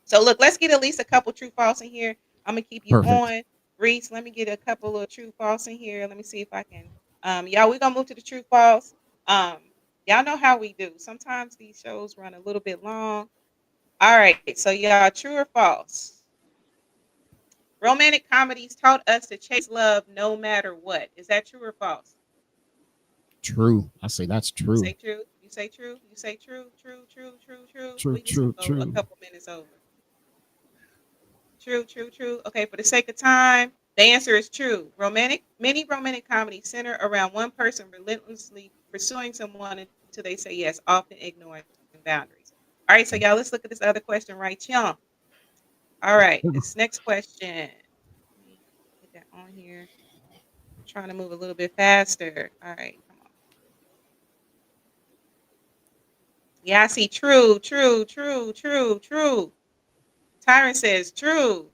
So look, let's get at least a couple true false in here. I'm gonna keep you Perfect. going. Reese, let me get a couple of true false in here. Let me see if I can y'all, we're gonna move to the true false. Um, y'all know how we do. Sometimes these shows run a little bit long. All right, so y'all, true or false? Romantic comedies taught us to chase love no matter what. Is that true or false? True. I say that's You say true. true. You say true. You say true. True. True. True. True. True, We just gonna true, go a true. couple minutes over. True, true, true. Okay, for the sake of time, the answer is true. Many romantic comedies center around one person relentlessly pursuing someone until they say yes, often ignoring boundaries. All right, so y'all, let's look at this other question right here. All right, this next question. Let me get that on here. I'm trying to move a little bit faster. All right, come on. Yeah, I see true, true, true, true, true. Tyron says true.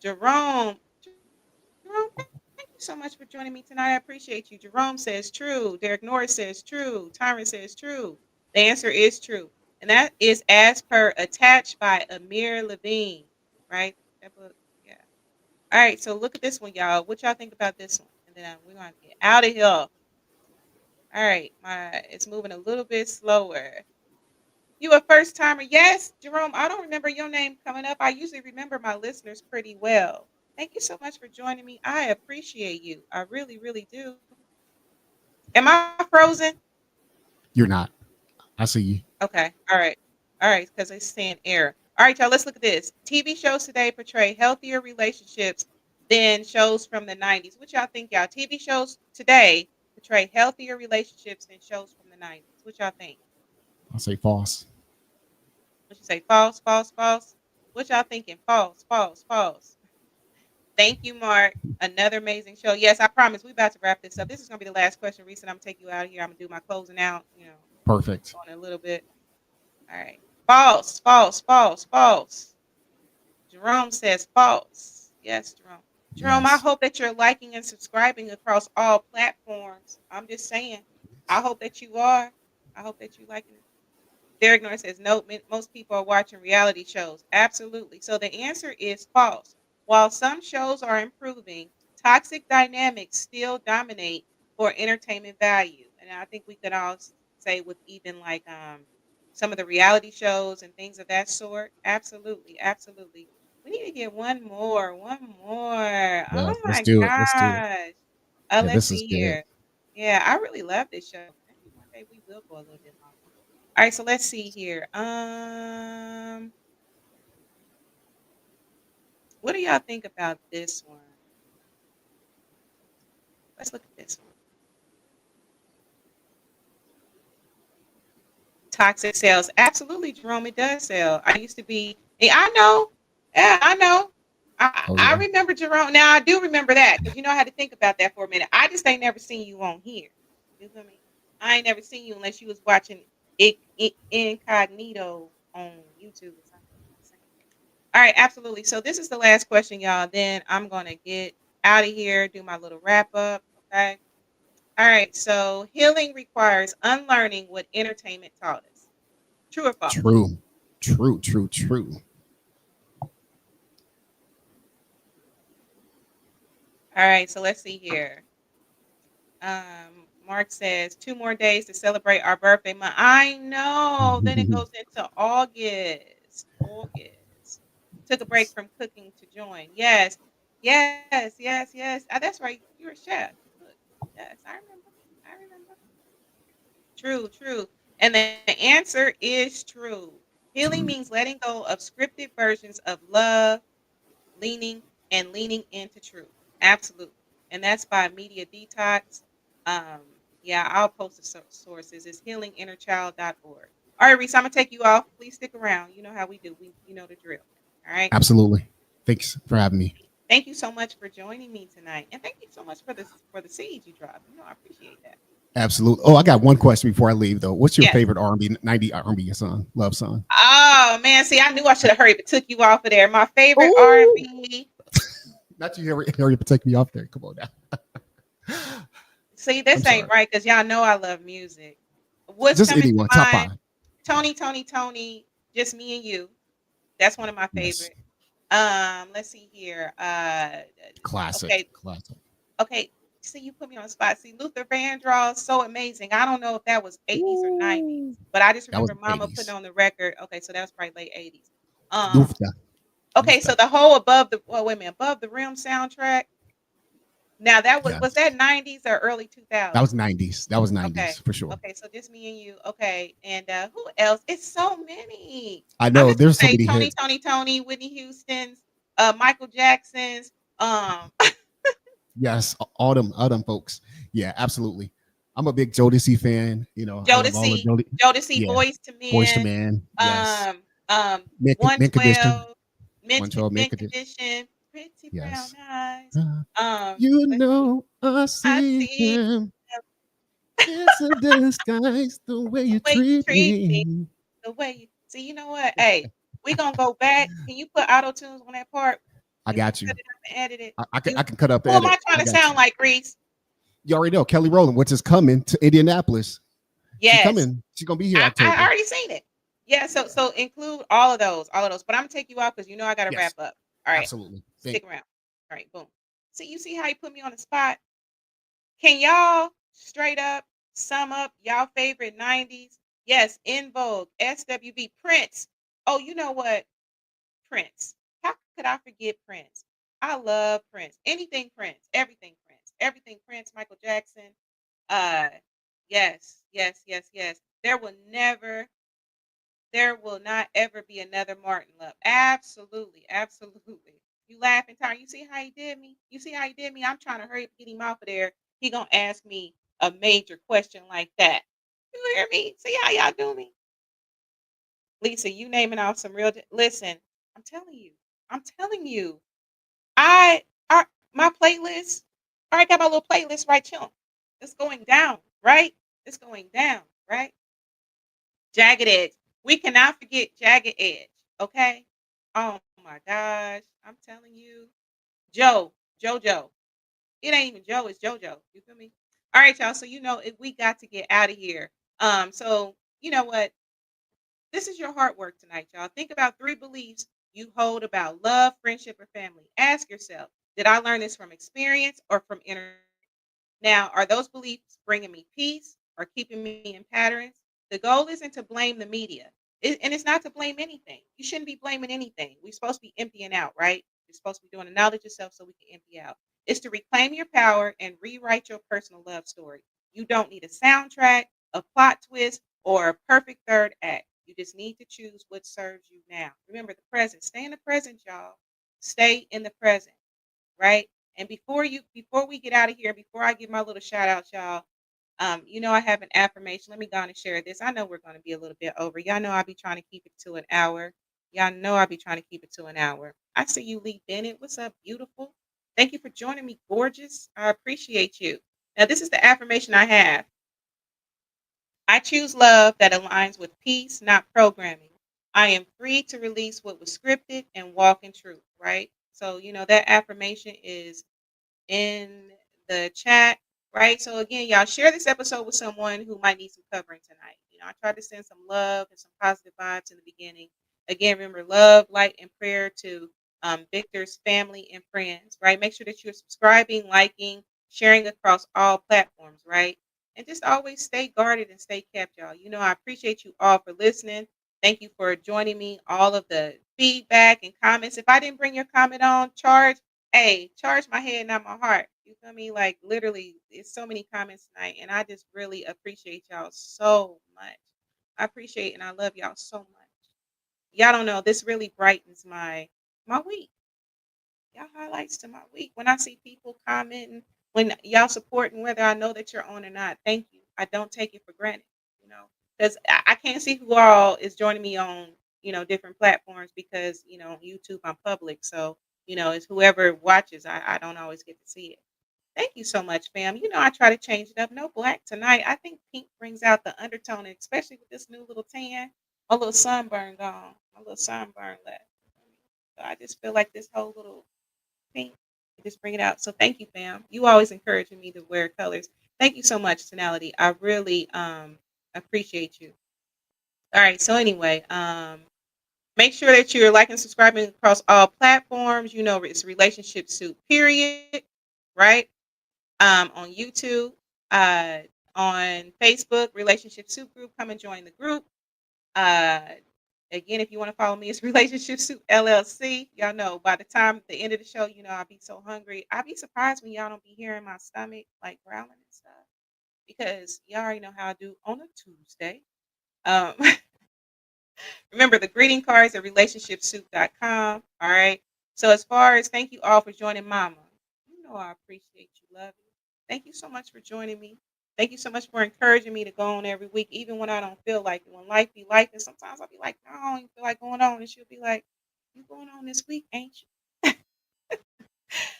Jerome, Jerome, thank you so much for joining me tonight. I appreciate you. Jerome says true. Derek Norris says true. Tyron says true. The answer is true. And that is as per Attached by Amir Levine, right? That book. Yeah. All right. So look at this one, y'all. What y'all think about this one? And then we're going to get out of here. All right. It's moving a little bit slower. You a first timer? Yes, Jerome. I don't remember your name coming up. I usually remember my listeners pretty well. Thank you so much for joining me. I appreciate you. I really, really do. Am I frozen? You're not. I see you. Okay. All right. All right. Because it's saying error. All right, y'all. Let's look at this. TV shows today portray healthier relationships than shows from the 90s. What y'all think, y'all? TV shows today portray healthier relationships than shows from the 90s. What y'all think? I say false. What you say? False, false, false. What y'all thinking? False, false, false. Thank you, Mark. Another amazing show. Yes, I promise. We about to wrap this up. This is gonna be the last question, Reese, and I'm gonna take you out of here. I'm gonna do my closing out. Perfect. On a little bit. All right. False, false, false, false. Jerome says false. Yes, Jerome. Jerome, I Yes. hope that you're liking and subscribing across all platforms. I'm just saying. I hope that you are. I hope that you liking it. Derek Norris says, no, most people are watching reality shows. Absolutely. So the answer is false. While some shows are improving, toxic dynamics still dominate for entertainment value. And I think we could all say with even like some of the reality shows and things of that sort. Absolutely. Absolutely. We need to get one more. One more. Yes. Oh Let's my do it. Let's do it. gosh. Yeah, Let's this is see good. here. Yeah, I really love this show. Maybe one day we will go a little bit longer. All right, so let's see here. What do y'all think about this one? Let's look at this one. Toxic sales. Absolutely, Jerome, it does sell. I used to be, I know. Yeah, I know. I, Oh I yeah. remember Jerome. Now I do remember that because I had to think about that for a minute. I just ain't never seen you on here. You feel me? I ain't never seen you unless you was watching it incognito on YouTube or something. All right, absolutely. So this is the last question, y'all. Then I'm gonna get out of here, do my little wrap up. Okay. All right. So healing requires unlearning what entertainment taught us. True or false? True. True. True. True. All right. So let's see here. Mark says 2 more days to celebrate our birthday month. I know. Then it goes into August. August. Took a break from cooking to join. Yes. Yes. Yes. Yes. That's right. You're a chef. You cook. Yes. I remember. I remember. True, true. And the answer is true. Healing True. means letting go of scripted versions of love, leaning and leaning into truth. Absolutely. And that's by Media Detox. Um, yeah, I'll post the sources. It's healinginnerchild.org. All right, Reese, I'm gonna take you off. Please stick around. You know how we do. You know the drill. All right. Absolutely. Thanks for having me. Thank you so much for joining me tonight. And thank you so much for the seeds you dropped. I appreciate that. Absolutely. Oh, I got one question before I leave though. What's your Yes. favorite R&B 90 R&B song? Love song. Oh man, see, I knew I should have hurried, but took you off of there. My favorite R and Oh, B. not you, Harry, take me off there. Come on now. See, I'm this ain't sorry. right because y'all know I love music. What's Just coming to anyone. Top mind? five. Tony, Tony, Tony. Just me and you. That's one of my Yes. favorite. Let's see here. Classic. Okay, Classic. okay. See, you put me on the spot. See, Luther Vandross, so amazing. I don't know if that was 80s or 90s, Ooh. but I just That was remember Mama putting 80s. on the record. Okay, so that was probably late 80s. Um, Lufta. okay, so Lufta. the whole above the wait a minute, above the rim soundtrack. Now that was Yes. that 90s or early That 2000s? was 90s. That was Okay. 90s for sure. Okay, so just me and you. Okay. And who else? It's so many. I I'm know just gonna there's so say many Tony, hits. Tony, Tony, Whitney Houston's, Michael Jackson's, Yes, all them folks. Yeah, absolutely. I'm a big Jodeci fan. I love all of Jodeci, Jodeci. Jodeci, Yeah, Boys to Voice to Men, Man. Yes, um, um, Mint Condition. 112, Mint Mint Condition. Condition, Pretty Brown Yes. Eyes. Uh, you Let's see. know, I I see see him. It's a disguise the way the you way you treat treat me. me. The way you see, you know what? Hey, we gonna go back. Can you put auto tunes on that part? I Can we got you. cut it up and edit it? I can cut up the Who am edit. I trying I to got sound you. like, Reese? You already know Kelly Rowland, which is coming to Indianapolis. She Yes, coming. She's gonna be here I October. already seen it. Yeah, so Yeah. so include all of those, all of those. But I'm gonna take you out because you know I gotta wrap Yes. up. All right, Absolutely. stick around. All right, boom. See, you see how you put me on the spot? Can y'all straight up sum up y'all favorite 90s? Yes, In Vogue, SWV, Prince. Oh, you know what? Prince. How could I forget Prince? I love Prince. Anything Prince, everything Prince, everything Prince, Michael Jackson. Uh, yes, yes, yes, yes. There will not ever be another Martin Love. Absolutely, absolutely. You laughing, Tyra? You see how he did me? You see how he did me? I'm trying to hurry up and get him off of there. He gonna ask me a major question like that. You hear me? See how y'all do me? Lisa, you naming off some real. Listen, I'm telling you. I'm telling you. I my playlist. I got my little playlist right here. It's going down, right? It's going down, right? Jagged Edge. We cannot forget Jagged Edge. Okay. Oh my gosh. I'm telling you. JoJo. It ain't even Joe, it's JoJo. You feel me? All right, y'all. So we got to get out of here. So you know what? This is your hard work tonight, y'all. Think about 3 beliefs you hold about love, friendship, or family. Ask yourself, did I learn this from experience or from inner? Now, are those beliefs bringing me peace or keeping me in patterns? The goal isn't to blame the media, and it's not to blame anything. You shouldn't be blaming anything. We're supposed to be emptying out, right? You're supposed to be doing the knowledge yourself so we can empty out. It's to reclaim your power and rewrite your personal love story. You don't need a soundtrack, a plot twist, or a perfect third act. You just need to choose what serves you now. Remember the present. Stay in the present, y'all. Stay in the present, right? And before we get out of here, before I give my little shout out, y'all, I have an affirmation. Let me go on and share this. I know we're going to be a little bit over. Y'all know I'll be trying to keep it to an hour. Y'all know I'll be trying to keep it to an hour. I see you, Lee Bennett. What's up, beautiful? Thank you for joining me, gorgeous. I appreciate you. Now, this is the affirmation I have. I choose love that aligns with peace, not programming. I am free to release what was scripted and walk in truth, right? So, that affirmation is in the chat, right? So again, y'all share this episode with someone who might need some covering tonight. I tried to send some love and some positive vibes in the beginning. Again, remember love, light, and prayer to Victor's family and friends, right? Make sure that you're subscribing, liking, sharing across all platforms, right? And just always stay guarded and stay kept, y'all. I appreciate you all for listening. Thank you for joining me. All of the feedback and comments. If I didn't bring your comment on, charge my head, not my heart. You feel me? Like literally, it's so many comments tonight, and I just really appreciate y'all so much. I appreciate and I love y'all so much. Y'all don't know this really brightens my week. Y'all highlights to my week when I see people commenting, when y'all supporting whether I know that you're on or not. Thank you. I don't take it for granted. Because I can't see who all is joining me on different platforms because YouTube I'm public, so it's whoever watches. I don't always get to see it. Thank you so much, fam. You know, I try to change it up. No black tonight. I think pink brings out the undertone, and especially with this new little tan. My little sunburn gone. My little sunburn left. So I just feel like this whole little pink, just bring it out. So thank you, fam. You always encouraging me to wear colors. Thank you so much, Tonality. I really appreciate you. All right. So anyway, make sure that you're liking and subscribing across all platforms. You know, it's Relationship Soup, period. Right? On YouTube, uh, on Facebook, Relationship Soup Group. Come and join the group. Uh, Again, if you want to follow me, it's Relationship Soup LLC. Y'all know by the time the end of the show, you know, I'll be so hungry. I'll be surprised when y'all don't be hearing my stomach like growling and stuff because y'all already know how I do on a Tuesday. Um, Remember the greeting cards at relationshipsoup.com. All right. So as far as thank you all for joining Mama, you know I appreciate you, love you. Thank you so much for joining me. Thank you so much for encouraging me to go on every week, even when I don't feel like it. When life be life, and sometimes I'll be like, no, I don't even feel like going on. And she'll be like, you going on this week, ain't you?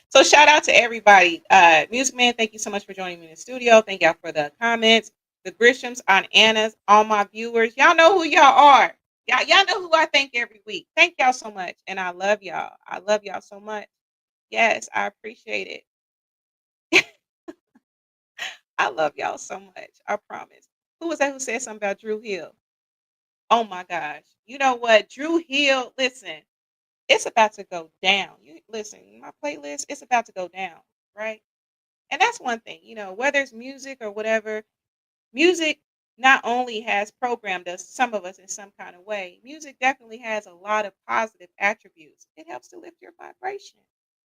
So shout out to everybody. Music Man, thank you so much for joining me in the studio. Thank y'all for the comments. The Grishams, Aunt Anna's, all my viewers. Y'all know who y'all are. Y'all know who I thank every week. Thank y'all so much. And I love y'all. I love y'all so much. Yes, I appreciate it. I love y'all so much. I promise. Who was that who said something about Drew Hill? Oh my gosh. You know what? Drew Hill, listen, it's about to go down. You listen, my playlist, it's about to go down, right? And that's one thing, you know, whether it's music or whatever, music not only has programmed us, some of us in some kind of way, music definitely has a lot of positive attributes. It helps to lift your vibration,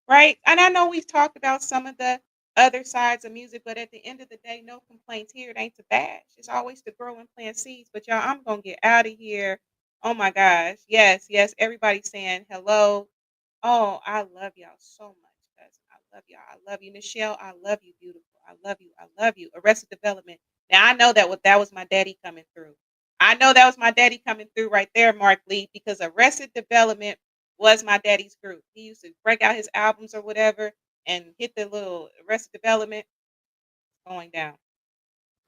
right? And I know we've talked about some of the other sides of music, but at the end of the day, no complaints here. It ain't to bash. It's always to grow and plant seeds. But y'all, I'm going to get out of here. Oh my gosh. Yes, yes. Everybody's saying hello. Oh, I love y'all so much, cousin. I love y'all. I love you, Michelle. I love you, beautiful. I love you. I love you. Arrested Development. Now I know that was my daddy coming through. I know that was my daddy coming through right there, Mark Lee, because Arrested Development was my daddy's group. He used to break out his albums or whatever and hit the little Arrested Development going down.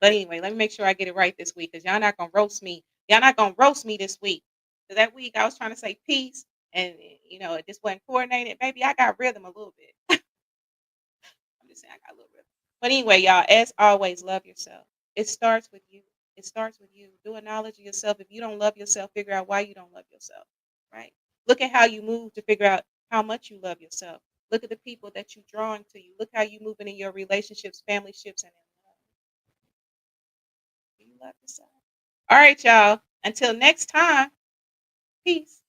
But anyway, let me make sure I get it right this week because y'all not gonna roast me. Y'all not gonna roast me this week. So that week I was trying to say peace and you know it just wasn't coordinated. Maybe I got rhythm a little bit. I'm just saying I got a little rhythm. But anyway, y'all, as always, love yourself. It starts with you. It starts with you. Do a knowledge of yourself. If you don't love yourself, figure out why you don't love yourself. Right? Look at how you move to figure out how much you love yourself. Look at the people that you're drawing to you. Look how you moving in your relationships, family ships, and in love. Do you love yourself? All right, y'all. Until next time, peace.